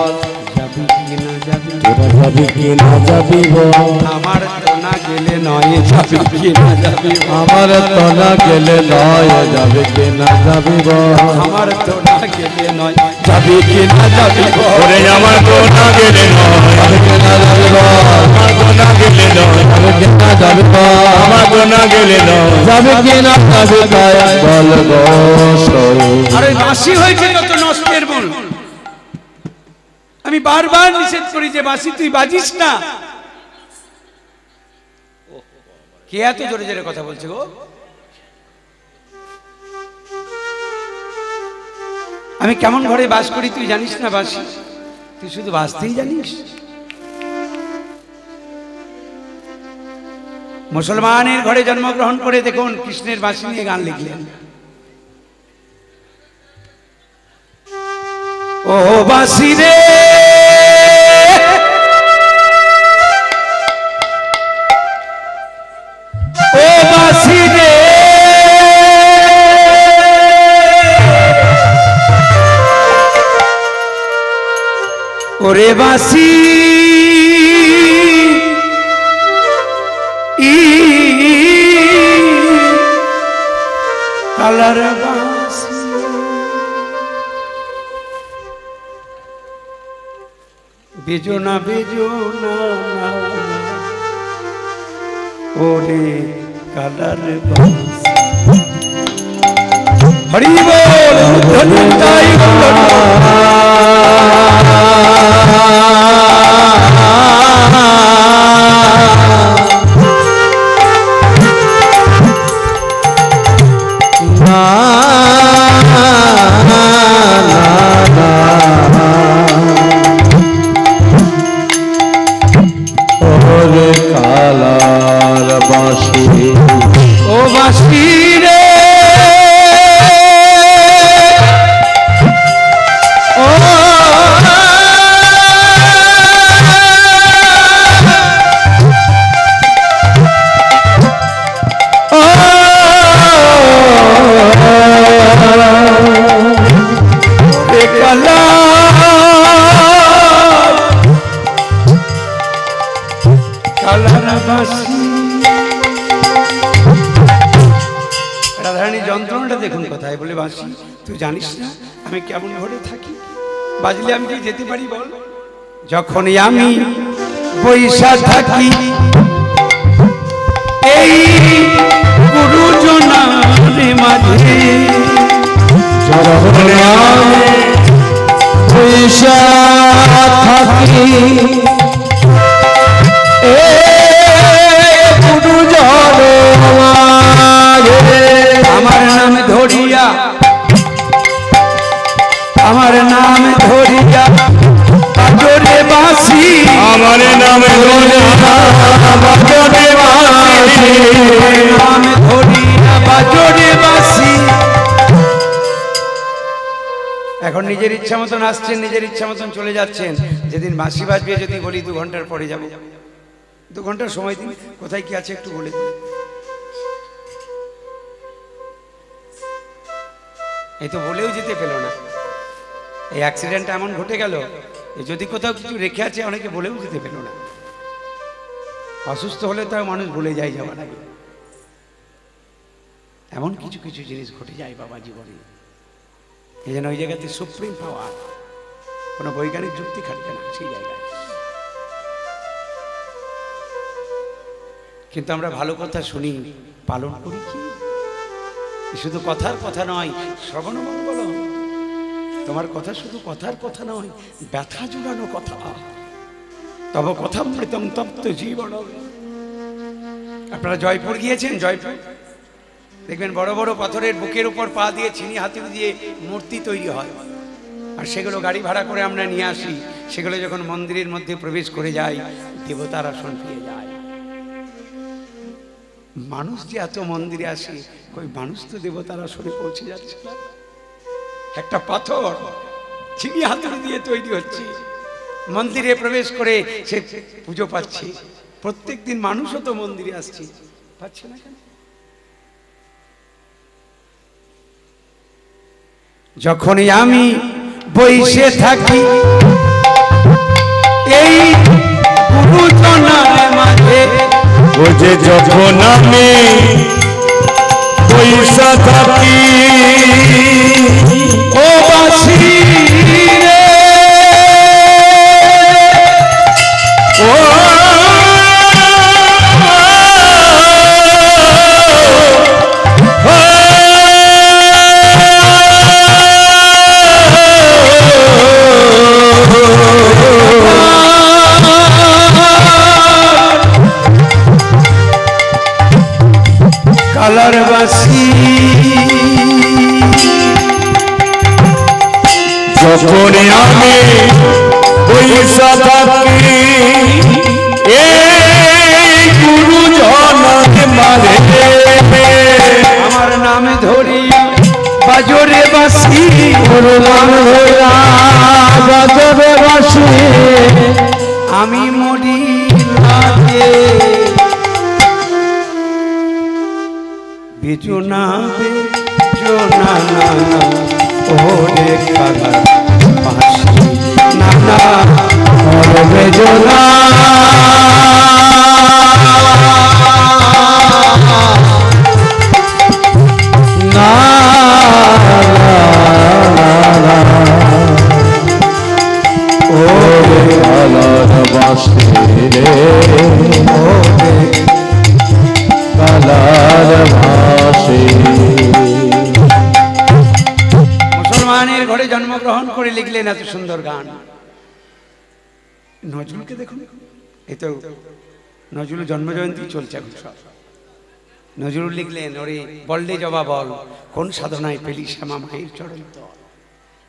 যাবি কি না যাবি, তোরা যাবি কি না যাবি বল। আমার তো না গেলে নয় যাবি কি না যাবি, আমার তো না গেলে নয় যাবি কি না যাবি বল। আমার তো না গেলে নয় যাবি কি না যাবি। ওরে আমার তো না গেলে নয় যাবি কি না যাবি বল। আমার তো না গেলে নয় যাবি কি না যাবি বল। আমার তো না গেলে নয় যাবি কি না যাবি তাই বল গো সই। আরে বাঁশি হয়েছে কত নষ্টের মূল। আমি বারবার নিষেধ করি যে বাঁশি তুই বাজিস না। কে এত জোরে জোরে কথা বলছে গো? আমি কেমন ঘরে বাস করি তুই জানিস না বাঁশি? তুই শুধু বাজতেই জানিস। মুসলমানের ঘরে জন্মগ্রহণ করে দেখুন কৃষ্ণের বাঁশি নিয়ে গান লিখলেন। ও বাঁশি রে ও বাঁশি রে ওরে বাঁশি কালার বাঁশি বেজনা বেজনা ওরে কালার বাঁশি। হরি বল ধন্যতাই কালার বাঁশি ও বাঁশি রে ও রাধারানীর যন্ত্রণাটা দেখুন কোথায় বলে বাঁশি তুই জানিস না আমি কেমন ঘরে থাকি, বাজলে আমি কি যেতে পারি বল? যখনই আমি বৈশা থাকি এই গুরুজনের মাঝে, যখনই আমি বৈশা থাকি আমার নাম ধরিয়া বাজরে বাঁশি, আমার নাম ধরিয়া বাজরে বাঁশি, নাম ধরিয়া বাজরে বাঁশি। এখন নিজের ইচ্ছা মতন আসছেন, নিজের ইচ্ছা মতন চলে যাচ্ছেন। যেদিন বাঁশি বাজবে যদি বলি 2 ঘন্টার পরে যাবো, 2 ঘন্টার সময় দিন, কোথায় কি আছে একটু বলে দিন। এই তো বলেও যেতে পেল না। এই অ্যাক্সিডেন্টটা এমন ঘটে গেল, যদি কোথাও কিছু রেখে আছে অনেকে বলেও যেতে পেল না। অসুস্থ হলে তাও মানুষ ভুলে যায় যাওয়ার আগে। এমন কিছু কিছু জিনিস ঘটে যায় বাবা জীবনে, এই জন্য ওই জায়গাতে সুপ্রিম পাওয়ার, কোনো বৈজ্ঞানিক যুক্তি খাটবে না সেই জায়গায়। কিন্তু আমরা ভালো কথা শুনি, পালন করি কি? শুধু কথার কথা নয়, শ্রবণ মঙ্গল। তোমার কথা শুধু কথার কথা নয়, ব্যথা জুড়ানো কথা। তব কথামৃতম তপ্ত জীবন। আপনারা জয়পুর গিয়েছেন? জয়পুর দেখবেন বড় বড় পাথরের বুকের উপর পা দিয়ে চিনি হাতুড়ি দিয়ে মূর্তি তৈরি হয়, আর সেগুলো গাড়ি ভাড়া করে আমরা নিয়ে আসি। সেগুলো যখন মন্দিরের মধ্যে প্রবেশ করে যায়, দেবতার আসন পেয়ে যায়। মানুষ যে এত মন্দিরে আসে, কই মানুষ তো দেবতার আসনে পৌঁছে যাচ্ছে না। একটা পাথর চিনি হাতুড়ি দিয়ে তৈরি হচ্ছে, মন্দিরে প্রবেশ করে সে পুজো পাচ্ছে। প্রত্যেক দিন মানুষও তো মন্দিরে আসছে, পাচ্ছে না কেন? যখনই আমি বসে থাকি এই গুরুজনের মাঝে, ও যে যখন আমি বৈশা থাকি ও বাঁশি রে ও কালার বাঁশি, যখন আমি বৈশা থাকি এই গুরুজনের মাঝে, আমার নাম ধরিয়া বাজরে বাঁশি, গুরু নাম ধরিয়া বাজরে বাঁশি, আমি মরি লাগে বেজনা বেজনা না ওরে কালার বাঁশি না না ওরে বেজনা না ওরে এত সুন্দর গান। নজরুলকে দেখুন, এই তো নজরুল জন্মজয়ন্তী চলছে এখন সব। নজরুল লিখলেন, ওরে বললে জবা বল, কোন সাধনায় পেলি শ্যামা মায়ের চরণ তল।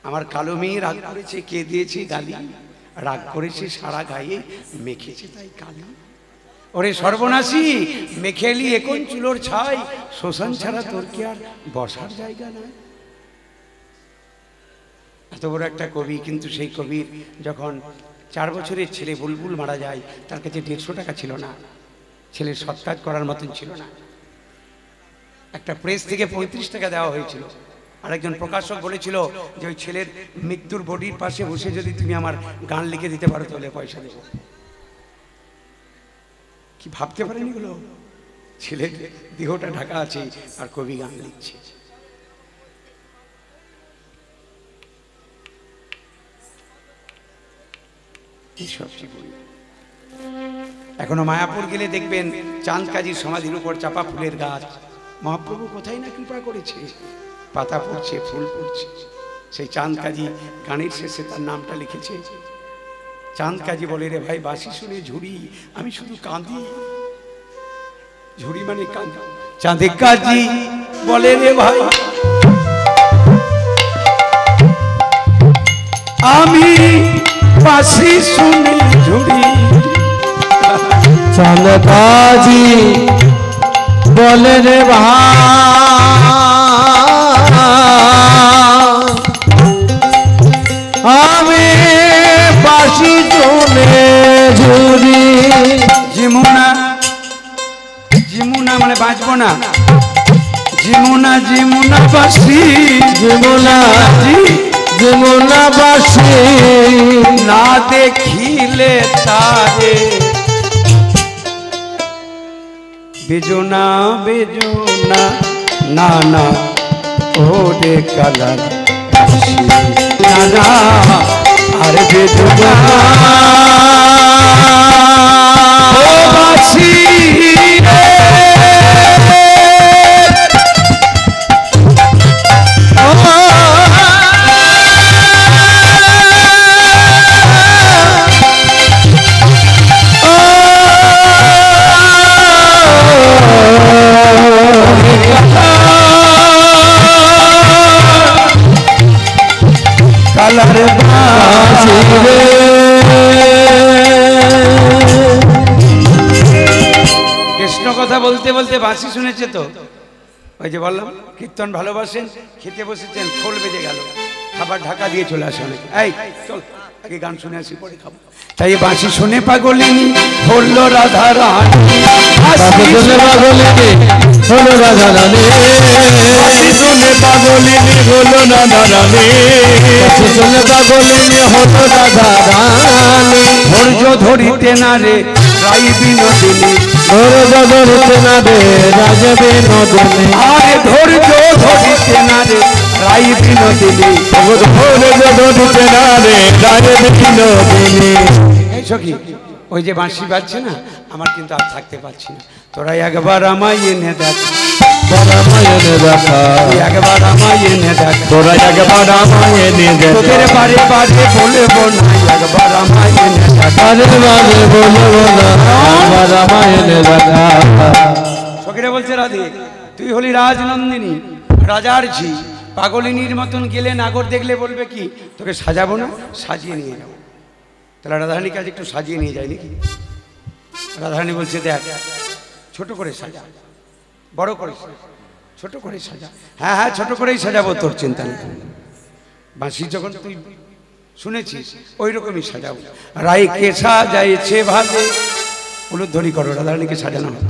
আমার কালো মেয়ে রাগ করেছে, কে দিয়েছে গালি, রাগ করেছে সারা গায়ে, মেখেছে তাই কালি। ওরে সর্বনাশী, মেখেলি এখন চুলোর ছাই, শ্মশান ছাড়া তোর কি আর বসার জায়গা নাই। এত বড় একটা কবি, কিন্তু সেই কবির যখন 4 বছরের ছেলে বুলবুল মারা যায়, তার কাছে 150 টাকা ছিল না, ছেলের সৎকাজ করার মতন ছিল না। একটা প্রেস থেকে 35 টাকা দেওয়া হয়েছিল। আরেকজন প্রকাশক বলেছিল যে ওই ছেলের মৃত্যুর বডির পাশে বসে যদি তুমি আমার গান লিখে দিতে পারো তাহলে পয়সা দেবো। কি ভাবতে পারেন এগুলো? ছেলের দেহটা ঢাকা আছে আর কবি গান লিখছে। এখনো মায়াপুর গেলে দেখবেন চাঁদ কাজীর সমাধির উপর চাপা ফুলের গাছ। মহাপ্রভু কোথায় না কৃপা করেছে, পাতা পড়ছে, ফুল পড়ছে। সেই চাঁদ কাজী গানের শেষে তার নামটা লিখেছে। চাঁদ কাজী বলে, রে ভাই বাঁশি শুনে ঝুড়ি, আমি শুধু কাঁদি। ঝুড়ি মানে কাঁদি। চাঁদে কাজী বলে, রে ভাই আমি বাঁশি শুনে ঝুড়ি। চাঁদ কাজী বলে, রে ভাই আমি বাঁশি শুনে ঝুড়ি। জিমুনা, জিমুনা মানে বাঁচবো না। জিমুনা জিমুনা বাঁশি, জিমুনা জিমুনা বাঁশি না দেখিলে তারে বেজোনা বেজোনা না না ওরে কালার না না আর বেজোনা ও বাঁশি কৃষ্ণ কথা বলতে বলতে বাঁশি শুনেছে তো। ওই যে বললাম কীর্তন ভালোবাসেন, খেতে বসেছেন, খোল বেজে গেল, খাবার ঢাকা দিয়ে চলে আসে অনেকে। এই চল আগে গান শুনে আসি, পরে খাবো। তাই বাঁশি শুনে পাগলিনী হলো রাধা রানী, বাঁশি শুনে পাগলিনী হলো রাধা রানী, বাঁশি শুনে পাগলিনী হলো রাধা রানী, বাঁশি শুনে পাগলিনী হলো রাধা রানী। ধৈর্য ধরিতে না রে রাই বিনোদিনী, ধৈর্য ধরিতে না রে রাজ বিনোদিনী, আরে ধৈর্য ধরিতে না রে রাই বিনোদিনী, ধৈর্য ধরিতে না রে রাজ বিনোদিনী। এই সখী, ওই যে বাঁশি বাজছে না, আমার কিন্তু আর থাকতে পারছি না। তোরা একবার আমায় এনে দেখ, আমায় এনে দেখা, একবার আমায় এনে দেখ, তোরা একবার আমায় এনে দেখ, তোদের বারে বারে বলবো না, একবার আমায় এনে দেখ, বারে বারে বলবো না, একবার আমায় এনে দেখা। সখীরা বলছে, রাধে তুই হলি রাজনন্দিনী, রাজার ঝি, পাগলিনীর মতন গেলে নাগর দেখলে বলবে কি তোকে সাজাবো না, সাজিয়ে নিয়ে যাবো। তাহলে রাধারানীর কাছে একটু সাজিয়ে নিয়ে যায় নাকি? রাধারানী বলছে, দেখ ছোট করে সাজা, বড় করে ছোট করে সাজা। হ্যাঁ হ্যাঁ ছোট করেই সাজাবো, তোর চিন্তা নেই। বাঁশি যখন তুই শুনেছিস ওই রকমই সাজাবো। রাইকে সাজাইছে ভালো, উলুধ্বনি করো, রাধারানীকে সাজানো হবে।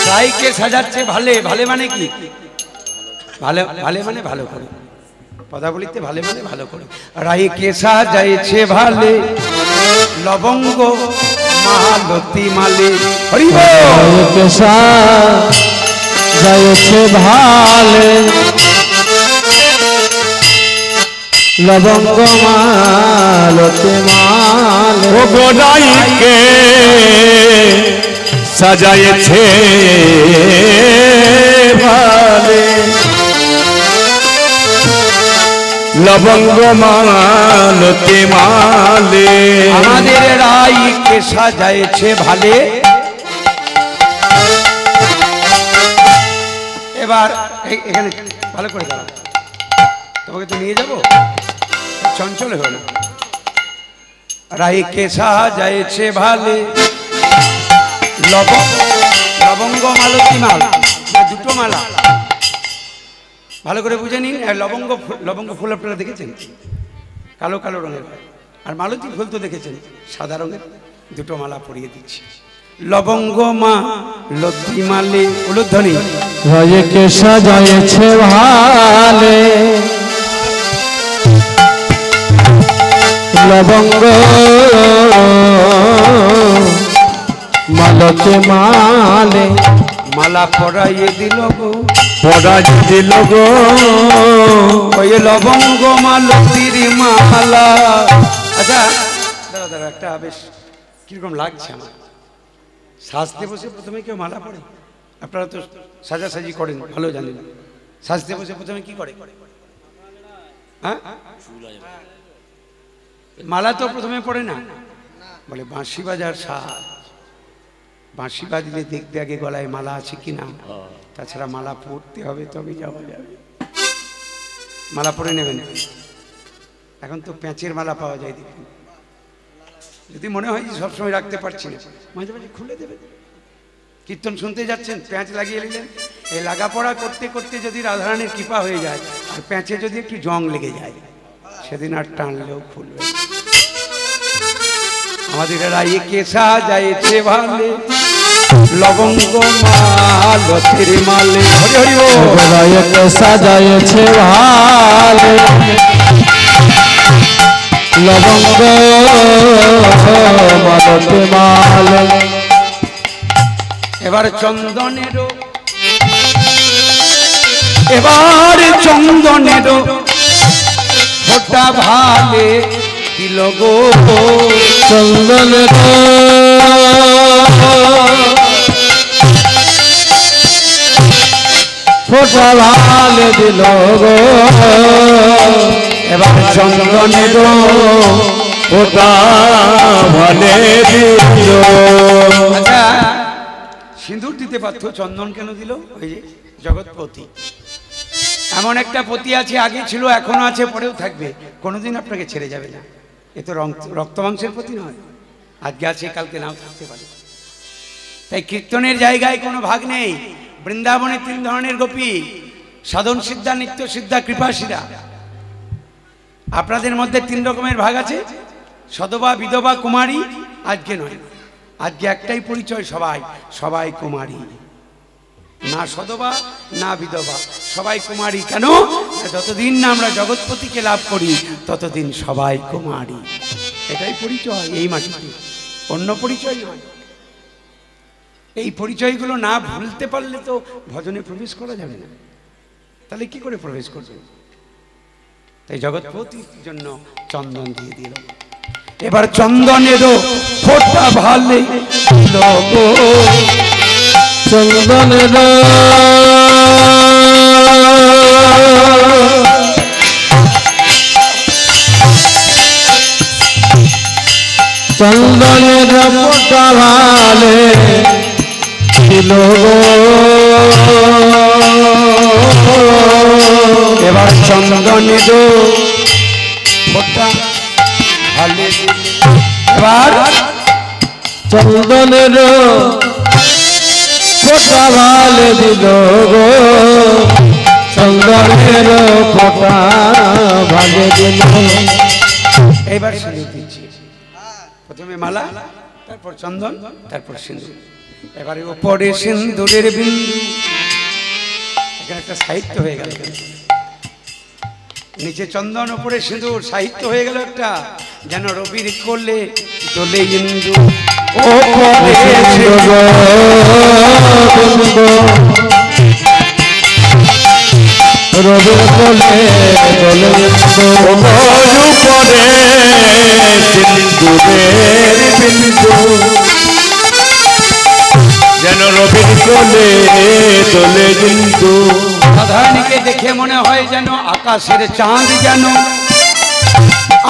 রাইকে সাজাচ্ছে ভালে, ভালে মানে কি? ভালো, ভালে মানে ভালো করে, পদাবলিতে ভালে মানে ভালো করে। রাইকে সাজাইছে ভালে, লবঙ্গ মালতী মালে, হরি বল। রাইকে সাজাইছে ভালে, লবঙ্গ মালতী মালে, ও রাইকে সাজায়েছে ভালে লবঙ্গ মালতি মালে আমাদের রাইকে সাজায়েছে ভালে। এবার এখানে ভালো করে দাঁড়াও, তোমাকে তো নিয়ে যাবো, চঞ্চল হলো না। রাইকে সাজায়েছে ভালে লবঙ্গ মালতি মাল, দুটো মালা ভালো করে বুঝে নিন। লবঙ্গ ফুল আপনারা দেখেছেন কালো কালো রঙের, আর মালতী ফুল তো দেখেছেন সাদা রঙের। দুটো মালা পরিয়ে দিচ্ছি। লবঙ্গ মালতি মালে উলুধ্বনি। রাইকে সাজায়েছে ভালে লবঙ্গ মালতি মালে মালা পরাইয়ে দিল গো, পরাইয়ে দিল গো ওই লবঙ্গ মালতির মালা। আচ্ছা দাঁড়া দাঁড়া, একটা বেশ কিরকম লাগছে আমার। সাজতে বসে প্রথমে কেউ মালা পরে? আপনারা তো সাজাসাজি করেন, ভালো জানেন। সাজতে বসে প্রথমে কি করে? হ্যাঁ, মালা তো প্রথমে পড়ে না, বলে বাঁশি বাজার সাজ। বাঁশি বাজলে দেখতে আগে গলায় মালা আছে কিনা, তাছাড়া মালা পড়তে হবে তবে যাওয়া যাবে। মালা পরে নেবেন। এখন তো প্যাঁচের মালা পাওয়া যায়, দেখুন। যদি মনে হয় যে সবসময় রাখতে পারছি না, মাঝে মাঝে খুলে দেবেন। কীর্তন শুনতে যাচ্ছেন, প্যাঁচ লাগিয়ে নিলেন। এই লাগাপড়া করতে করতে যদি রাধারানীর কৃপা হয়ে যায় আর প্যাঁচে যদি একটু জং লেগে যায়, সেদিন আর টানলেও খুলবে। আমাদের রাইকে সাজায়েছে ভালে লবঙ্গ মালতির মালে। হরি হরি বল। রাইকে সাজায়েছে ভালে লবঙ্গ মালতি মালে। এবার চন্দনেরও ফোঁটা ভালে দিল গো, চন্দনের ফোঁটা ভালে দিল গো। এবার চন্দনের ফোঁটা ভালে দিল। আচ্ছা, সিঁদুর দিতে পারতো, চন্দন কেন দিল? ওই যে জগৎপতি, এমন একটা পতি আছে, আগে ছিল, এখনো আছে, পরেও থাকবে, কোনোদিন আপনাকে ছেড়ে যাবে না। এ তো রক্তমাংসের পতি নয়, আজকে আছে কালকে নাও থাকতে পারে। তাই কীর্তনের জায়গায় কোনো ভাগ নেই। বৃন্দাবনে 3 ধরনের গোপী, সাধন সিদ্ধা, নিত্য সিদ্ধা, কৃপাসিরা। আপনাদের মধ্যে 3 রকমের ভাগ আছে, সদবা, বিধবা, কুমারী। আজকে নয়, আজকে একটাই পরিচয়, সবাই কুমারী, না সদবা না বিধবা, সবাই কুমারী। কেন? যতদিন না আমরা জগৎপতিকে লাভ করি ততদিন সবাই কুমারী। এটাই পরিচয় এই মাটিতে, অন্য পরিচয় নয়। এই পরিচয়গুলো না ভুলতে পারলে তো ভজনে প্রবেশ করা যাবে না। তাহলে কি করে প্রবেশ করবে? তাই জগৎপতির জন্য চন্দন দিয়ে দিল। এবার চন্দনেরও ফোঁটা ভালে দিল গো, চন্দনের চন্দনের ফোঁটা ভালে দিল গো। এবার চন্দনের ফোঁটা ভালে দিল। এবার চন্দনের ফোঁটা ভালে দিল গো, চন্দনের ফোঁটা ভালে দিল। এইবার সিঁদুর দিচ্ছি। প্রথমে মালা, তারপর চন্দন, তারপর সিঁদুর। এবারে ওপরে সিঁদুরের বিন্দু, এখানে একটা সাহিত্য হয়ে গেল। নিচে চন্দন, ওপরে সিঁদুর, সাহিত্য হয়ে গেল একটা। যেন রবির কোলে দোলে ইন্দু, ওপরে রবির কোলে দোলে ইন্দু, উপরে সিন্দুরের বিন্দু। যেন রবির কোলে তোলে কিন্তু রাধারানীকে দেখে মনে হয় যেন আকাশের চাঁদ, যেন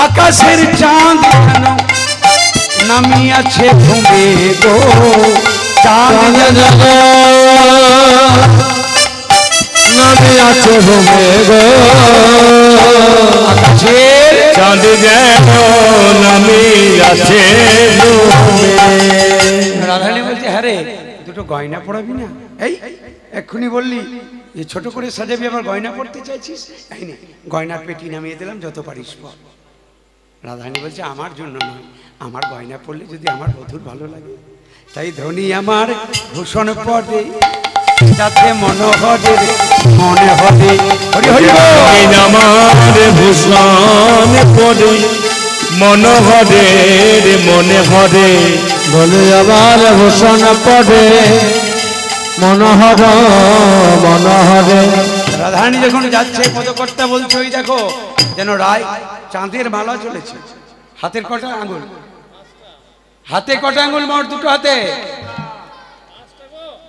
আকাশের চাঁদ যেন নামিয়াছে ঘুমে গো, চাঁদ যেন নামিয়াছে ঘুমে গো, আকাশের চাঁদ যেন নামিয়াছে ঘুমে। রাধারানী বলছে, হ্যাঁ রে দুটো গয়না পড়াবি না? এই এক্ষুনি বললি যে ছোট করে সাজাবি, আবার গয়না পড়তে চাইছিস? এই নে গয়নার পেটি নামিয়ে দিলাম, যত পারিস পর। রাধারানী বলছে, আমার জন্য নয়, আমার গয়না পড়লে যদি আমার বধূর ভালো লাগে, তাই ধনী আমার ভূষণ পদে যাতে মনোহরে মনে হবে। হরি হরি বল। আমার ভূষণ পড়ে মনোহরে মনে হরে, বলে আমার ভূষণ পড়ে মনোহর মনোহরে। রাধারানী যখন যাচ্ছে পদকর্তা বলছে, ওই দেখো যেন রায় চাঁদের মালা চলেছে। হাতের কটা আঙুল? হাতে কটা আঙুল মোট? দুটো হাতে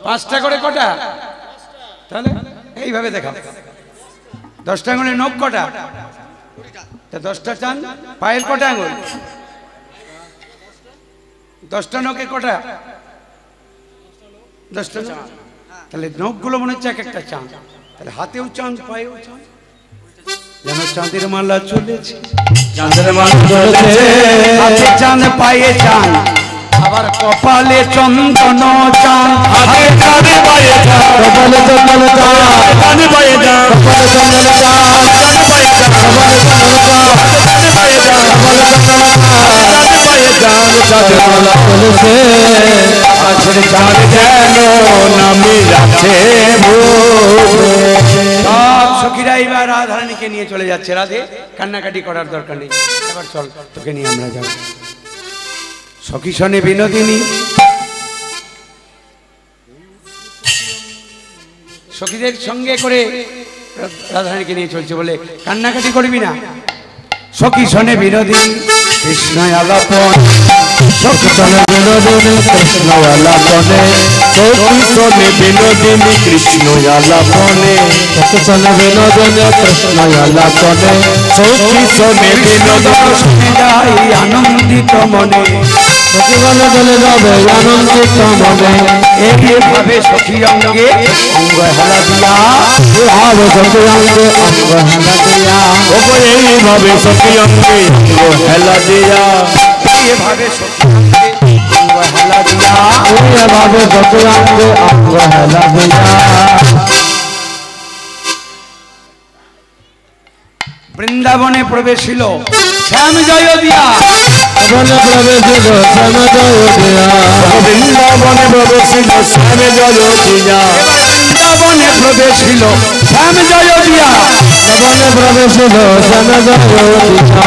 5টা করে। কটা তাহলে? এইভাবে দেখা। 10টা আঙুলের নখ কটা? 10টা চাঁদ। পায়ের কটা আঙুল? 10টা নখে কটা? 10টা। তাহলে নখগুলো মনে হচ্ছে এক একটা চাঁদ। তাহলে হাতেও চাঁদ, পায়েও চাঁদ, যেন চাঁদের মালা চলেছে। চাঁদের মালা চলেছে, হাতে চাঁদ পায়ে চাঁদ, আবার কপালে চন্দন চাঁদ। হাতে চাঁদ পায়ে চাঁদ, কপালে চন্দন চাঁদ, চাঁদ পায়ে চাঁদ, কপালে চন্দন চাঁদ, চাঁদ পায়ে চাঁদ, কপালে চন্দন চাঁদ, চাঁদ পায়ে চাঁদ, কপালে চন্দন চাঁদ, চাঁদ পায়ে চাঁদ। চাঁদের মালা চলেছে, আকাশের চাঁদ যেন নামিয়াছে ঘুমে। সব সখীরা এবার রাধারানীকে নিয়ে চলে যাচ্ছে। রাধে কান্নাকাটি করার দরকার নেই, এবার চল তোকে নিয়ে আমরা যাব। সখী শোনে বিনোদিনী, সখীদের সঙ্গে করে রাধারানীকে নিয়ে চলছে, বলে কান্নাকাটি করবি না। সখী শোনে বিনোদিনী কৃষ্ণ আলাপন, সখী শোনে বিনোদিনী কৃষ্ণ আলাপনে, সখী শোনে বিনোদিনী কৃষ্ণ আলাপনে, সখী শোনে বিনোদিনী কৃষ্ণ আলাপনে, সখী শোনে বিনোদিনী শুনে যাই আনন্দিত মনে। সখী বলে চলে যাবে আনন্দিত মনে। এইভাবে সখী অঙ্গে অঙ্গ হেলা দিয়া, এইভাবে সখী অঙ্গে অঙ্গ হেলা দিয়া, এইভাবে সখী অঙ্গে অঙ্গ হেলা দিয়া, এইভাবে সখী অঙ্গে অঙ্গ হেলা দিয়া, এইভাবে সখী অঙ্গে অঙ্গ হেলা দিয়া। বৃন্দাবনে প্রবেশিল শ্যাম জয় দিয়া, প্রবেশিল শ্যাম জয় দিয়া, বৃন্দাবনে প্রবেশিল শ্যাম জয় দিয়া, বৃন্দাবনে প্রবেশিল শ্যাম জয় দিয়া, বৃন্দাবনে প্রবেশিল শ্যাম জয় দিয়া।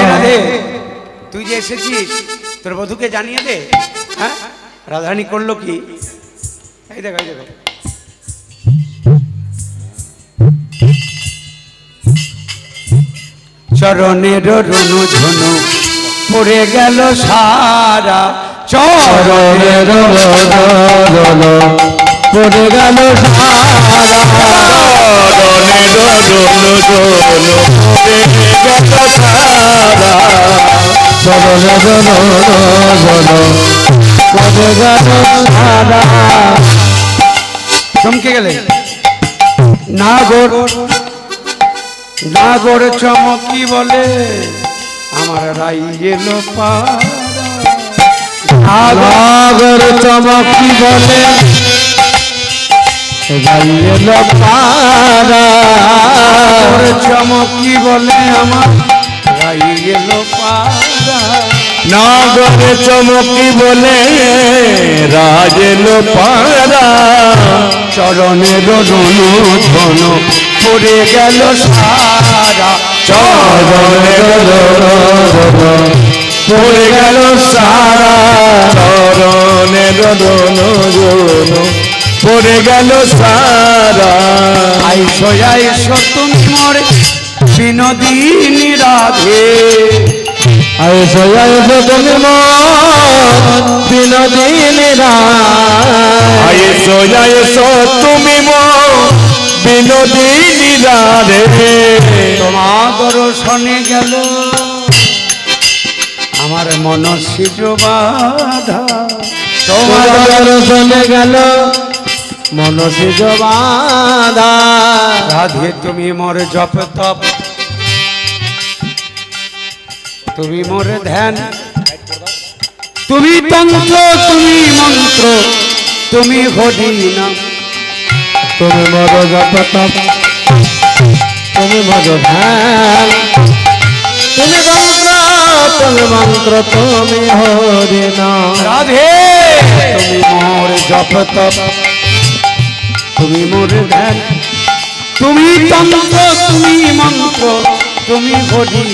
রাধে তুই যে এসেছিস তোর বধূকে জানিয়ে দে। হ্যাঁ, রাধারানী করলো কি? এই দেখো, এই দেখো, চরণের রনু ঝনু পড়ে গেল সারা, চরণের রনো পড়ে গেল সারা, চরণের রনো ঝনু পড়ে গেল সারা, চরণের রনো পড়ে গেল সারা। চমকে গেলে নাগর, নাগর চমকি বলে আমার রাই এলো পারা, নাগর চমকি বলে রাই এলো পারা, চমকি বলে আমার রাই এলো পারা, নাগর চমকি বলে রাজ এলো পারা, চরণের রনু ঝনু পড়ে গেল সারা, চরণের রনো পড়ে গেল সারা, চরণের রনো পড়ে গেল সারা। আইসো আইসো তুমি মোর বিনোদিনী রাধে, আয়েশো আয়েশো তুমি মন বিনোদিনী রায় আয়েশো আয়েশো তুমি মন বিনোদিনী রায় তোমার দর্শনে গেল আমার মনসিজ বাধা তোমার দর্শনে গেল মনসিজ বাধা রাধে তুমি মোর জপ তপ তুমি মোর ধ্যান তুমি তন্ত্র তুমি মন্ত্র তুমি হরি নাম তুমি মোর জপ তপ তুমি মোর ধ্যান তুমি তন্ত্র তুমি মন্ত্র তুমি হরি নাম রাধে তুমি মোর জপ তপ তুমি মোর ধ্যান তুমি তন্ত্র তুমি মন্ত্র তুমি হরি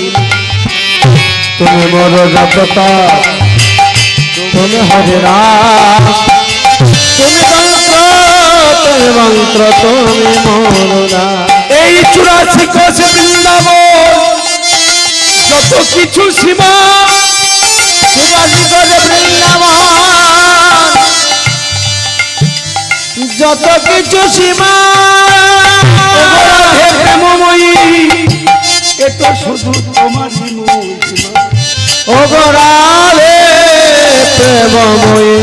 তুমি মোর জপ তপ তুমি হরি নাম তুমি তন্ত্র তুমি মন্ত্র তুমি মোর নাম এই 84 কোষ বৃন্দাবন যত কিছু সীমা 84 কোষ বৃন্দাবন যত কিছু সীমা হে প্রেমময়ী এ তো শুধু তোমারই মহিমা ও রাধে প্রেমময়ী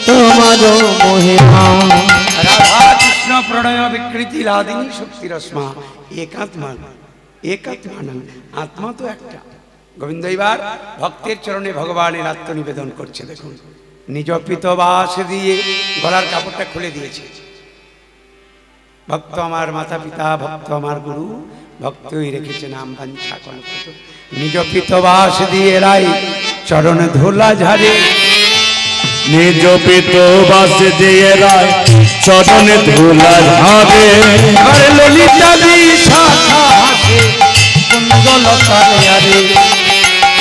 তোমার মহিমা রাধা কৃষ্ণ প্রণয় বিকৃতি লাদিনী শক্তি রশ্মা একাত্মান আত্মা তো একটা গোবিন্দ এবার ভক্তের চরণে ভগবানের আত্মনিবেদন করছে দেখুন নিজ পিতবাস দিয়ে গলার কাপড়টা খুলে দিয়েছে ভক্ত আমার মাতা পিতা ভক্ত আমার গুরু ভক্তই রেখেছে নাম বাঞ্ছা কল্পত নিজ পিতবাস দিয়ে রাই চরণ ধুলা ঝাড়ে নিজ পিতবাস দিয়ে রায় চরণে ধুলা ঝাড়ে এবার ললিতা বিশাখা হাসে কুন্দলতারে আরে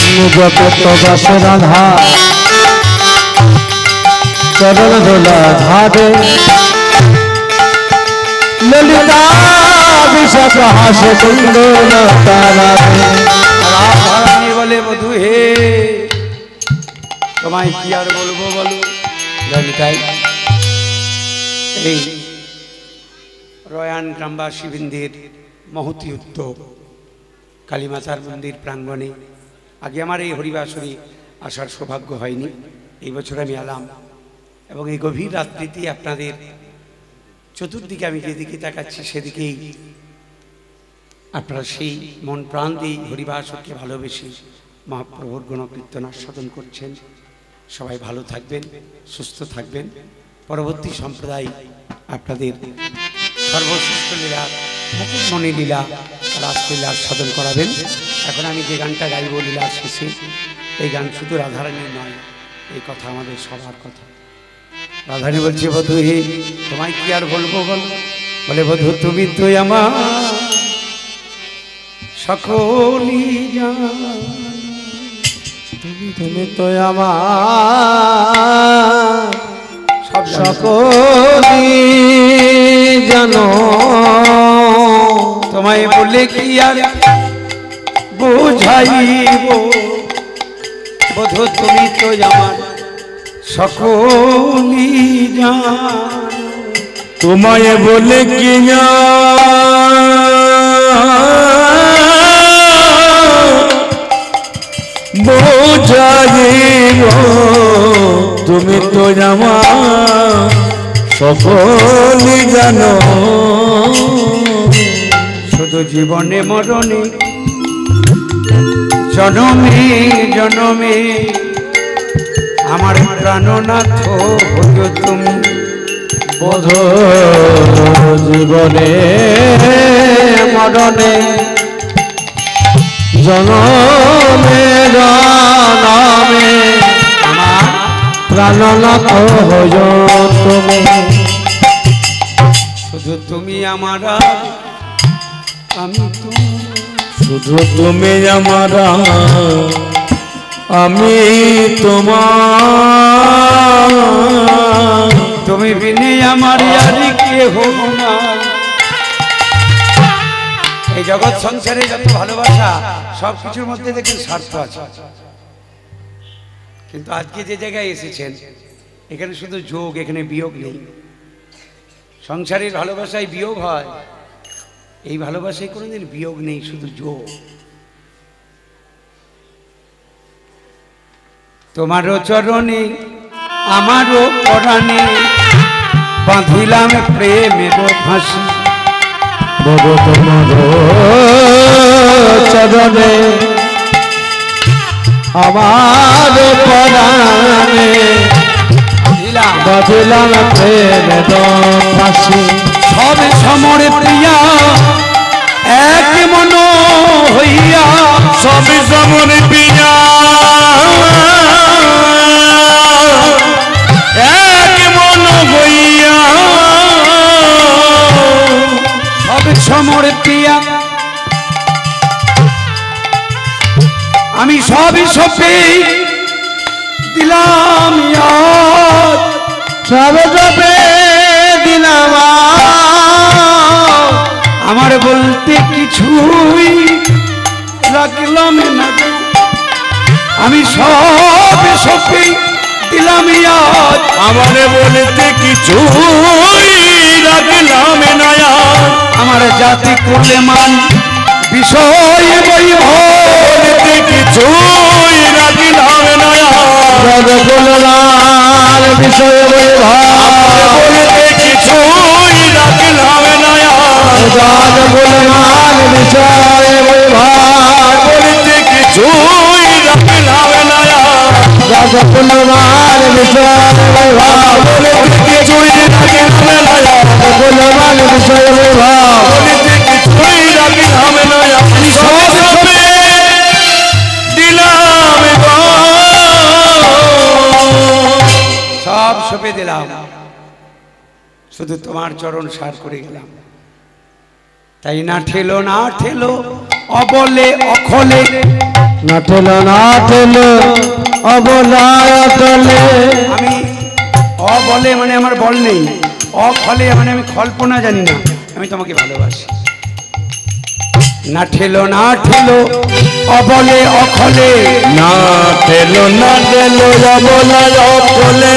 নিজ পিতবাস রাধা চরণ ধুলা ঝাড়ে ললিতা বিশাখা হাসে কুন্দলতারে রাধারানী বলে বধূ হে তোমায় কি আর বলবো বলো ললিতাই এই রয়ান গ্রামবাসী বৃন্দের মহতি উদ্যোগ কালীমাতার মন্দির প্রাঙ্গণে আগে আমার এই হরিবাসরে আসার সৌভাগ্য হয়নি এই বছর আমি এলাম এবং এই গভীর রাত্রিতে আপনাদের চতুর্দিকে আমি যেদিকে তাকাচ্ছি সেদিকেই আপনারা সেই মন প্রাণ দিয়ে হরিবাসরকে ভালোবেসে মহাপ্রভুর গুণকীর্তন আস্বাদন করছেন সবাই ভালো থাকবেন সুস্থ থাকবেন পরবর্তী সম্প্রদায় আপনাদের সর্বশ্রেষ্ঠ লীলা মুকুটমণি লীলা রাসলীলা আস্বাদন করাবেন এখন আমি যে গানটা গাইব লীলা শেষে এই গান শুধু রাধারানীর নয় এই কথা আমাদের সবার কথা রাধারানী বলছে বধূ হে তোমায় কি আর বলবো বল বলে বধূ তুমি তো আমার সকলি জানো তুমি তো আমার সব সকলি জানো তোমায় বলে কি আর বুঝাইব বধূ তুমি তো আমার সকলি জানো তোমায় বলে কি বোঝাইব তুমি তো আমার সকলি জানো শুধু জীবনে মরণে জনমে জনমে আমার প্রাণনাথ হইল তুমি বোধ জীবনে মরণে জনমে জনমে আমার প্রাণনাথ হইল তুমি শুধু তুমি আমার আমি তুমি শুধু তুমি আমার আমি তোমার তুমি বিনে আমার আর কেহ না এই জগৎ সংসারে যত ভালোবাসা সব কিছুর মধ্যে দেখুন স্বার্থ আছে, কিন্তু আজকে যে জায়গায় এসেছেন এখানে শুধু যোগ, এখানে বিয়োগ নেই। সংসারের ভালোবাসায় বিয়োগ হয়, এই ভালোবাসায় কোনোদিন বিয়োগ নেই, শুধু যোগ। তোমারও চরণে আমারও পরাণে বাঁধিলাম প্রেমের ফাঁসি। বড় তোমার চরণে আমার পরাণে বাঁধিলাম প্রেমের ফাঁসি। সব সমরে প্রিয়া এক মন হইয়া, সব সমরে প্রিয়া এক মন হইয়া, সব সমরে প্রিয়া আমি সবই সপে দিলাম, সব সপে দিলাম, আমার বলতে কিছুই রাখলাম না, আমি সব সপে দিলাম, আমার বলতে কিছুই রাখলাম না, আমার জাতি করলে মান বিষয় বলতে কিছুই রাখলাম না, জগৎ বিষয় বলতে কিছুই রাখলাম না, জগৎ বিষয় বলতে কিছুই রাখলাম না, জগৎ বিষয় বলতে কিছুই রাখলাম না, জগৎ বিষয় বলতে কিছুই রাখলাম না, সব সবে দিলাম, সব সপে দিলাম, শুধু তোমার চরণ সার করে গেলাম। তাই না ঠেলো না ঠেলো অবলে অখলে, না ঠেলো না ঠেলো অবলায় অটলে। আমি অবলে মানে আমার বল নেই, অখলে মানে আমি কল্পনা জানি না, আমি তোমাকে ভালোবাসি। না ঠেলো না ঠেলো অবলে অখলে, না ঠেলো না ঠেলো অবলায় অটলে,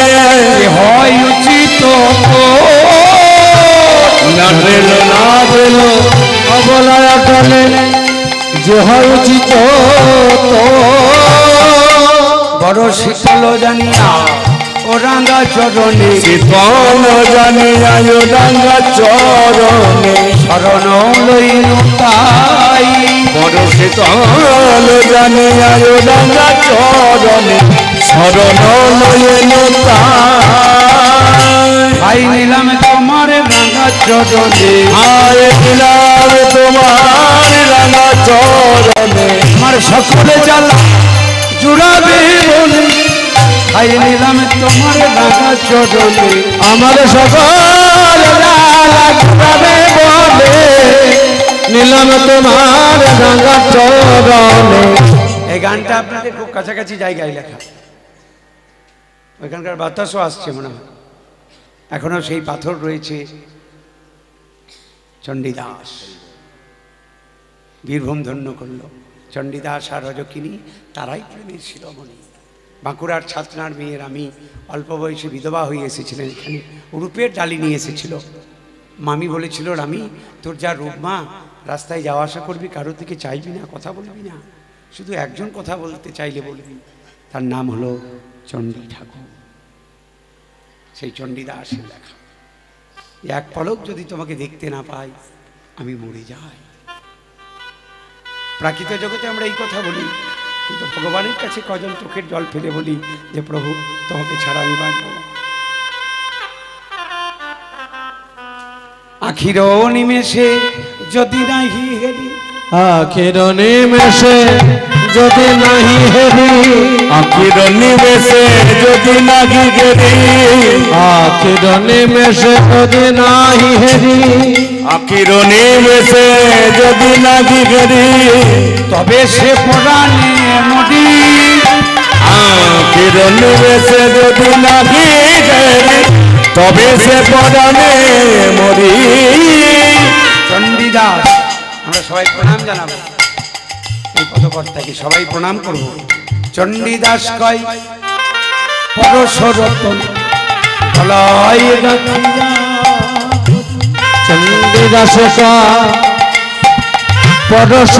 হয় উচিত না ঠেলো না ঠেলো অবলায় অটলে, যে হয় উচিত বড় শীতল জানিয়া ও রাঙ্গা চরণে, শীতল জানিয়া ও রাঙ্গা চরণে, শরণ লইল তাই, বড় শীতল জানিয়া ও রাঙ্গা চরণে, শরণ লইল তাই। ভাই নিলাম তোমার রাঙ্গা চরণে, আয় দিলাম তোমার রাঙ্গা চরণে, আমার সকলে জ্বালা জুড়াবে বলে, ভাই নিলাম তোমার রাঙ্গা চরণে, আমার সকল জ্বালা জুড়াবে বলে, নিলাম তোমার রাঙ্গা চরণে। এই গানটা আপনাদের খুব কাছাকাছি জায়গায় লেখা, ওইখানকার বাতাসও আসছে মনে হয়, এখনো সেই পাথর রয়েছে। চণ্ডীদাস বীরভূম ধন্য করল, চণ্ডীদাস আর রজকিনী তারাই প্রেমের শিরোমণি। বাঁকুড়ার ছাতনার মেয়ের আমি অল্প বয়সে বিধবা হয়ে এসেছিলেন, এখানে রূপের ডালি নিয়ে এসেছিল। মামি বলেছিল, রামি তোর যা রূপ মা, রাস্তায় যাওয়া আসা করবি, কারোর দিকে চাইবি না, কথা বলবি না, শুধু একজন কথা বলতে চাইলে বলবি, তার নাম হলো চণ্ডী ঠাকুর। সেই চণ্ডীদাসের লেখা, এক পলক যদি তোমাকে দেখতে না পাই আমি মরে যাই। প্রাকৃত জগতে আমরা এই কথা বলি, কিন্তু ভগবানের কাছে কজন চোখের জল ফেলে বলি যে প্রভু তোমাকে ছাড়া আমি বাঁচব না। আখির নিমেষে যদি নাহি হেরি, আখির নিমেষে যদি নাহি হেরি, আখির নিমেষে যদি নাহি হেরি, আখির নিমেষে যদি নাহি হেরি, আখির নিমেষে যদি নাহি হেরি, তবে সে পরাণে মরি, আখির নিমেষে যদি নাহি হেরি, তবে সে পরাণে মরি। চণ্ডীদাস আমরা সবাই প্রণাম জানাবো এই পদকর্তাকে, সবাই প্রণাম করব। চণ্ডীদাস কয় পরশ রতন গলায় রাখিয়া, চণ্ডীদাস কয় পরশ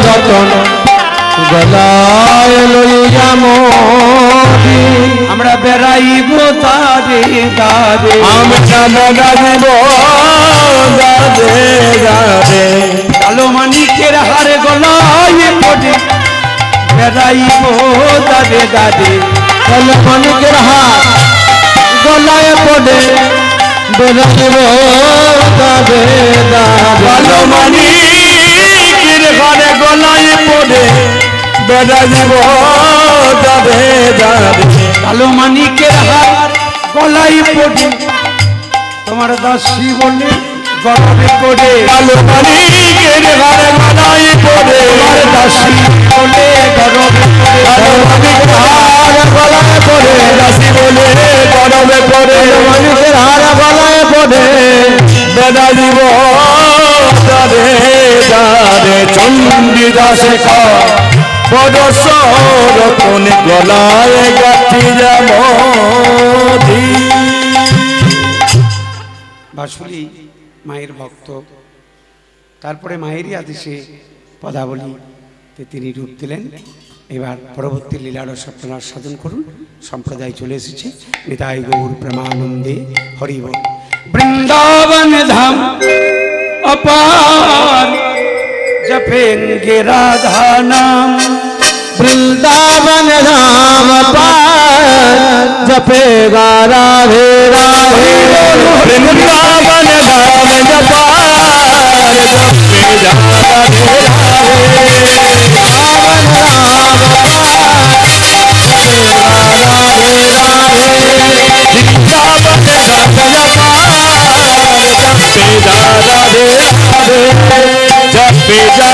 রতন গলায় লইয়া মোদি, আমরা বেড়াইব তারে দারে, আমরা বেড়াইব দারে দারে, কালো মানিকের হার গলায় পড়ে বেড়াইব দারে দারে, কালো মানিকের হার গলায় পড়ে বেড়াইব দারে দারে, কালো মানিকের হার গলায় পড়ে বেড়াইব দারে দারে, কালো মানিকের হার গলায় পড়ে তোমার দাসী বলে গর্বে করে, কালো মানিকের হার গলায় পড়ে তোমার দাসী বলে গর্বে করে, কালো মানিকের হার গলায় পড়ে দাসী বলে গর্বে করে, মানিকের হার গলায় পড়ে বেড়াইব দারে দারে, চণ্ডীদাসে কয় পরশ রতন গলায় গাঁথিয়া মোদি। বাসুলি মায়ের ভক্ত, তারপরে মায়েরই আদেশে পদাবলীতে তিনি রূপ দিলেন। এবার পরবর্তী লীলারস আপনারা সাধন করুন। সম্প্রদায় চলে এসেছে। নিতাই গৌর প্রেমানন্দে হরি বল। বৃন্দাবন ধাম अपार जपेंगे राधा नाम, वृंदावन धाम पार जपेगा राधे राधे, वृंदावन धाम जपार जपेगा राधे राधे, वृंदावन धाम पार जपेगा राधे राधे, वृंदावन धाम जपार जपेगा राधे राधे, जपेगा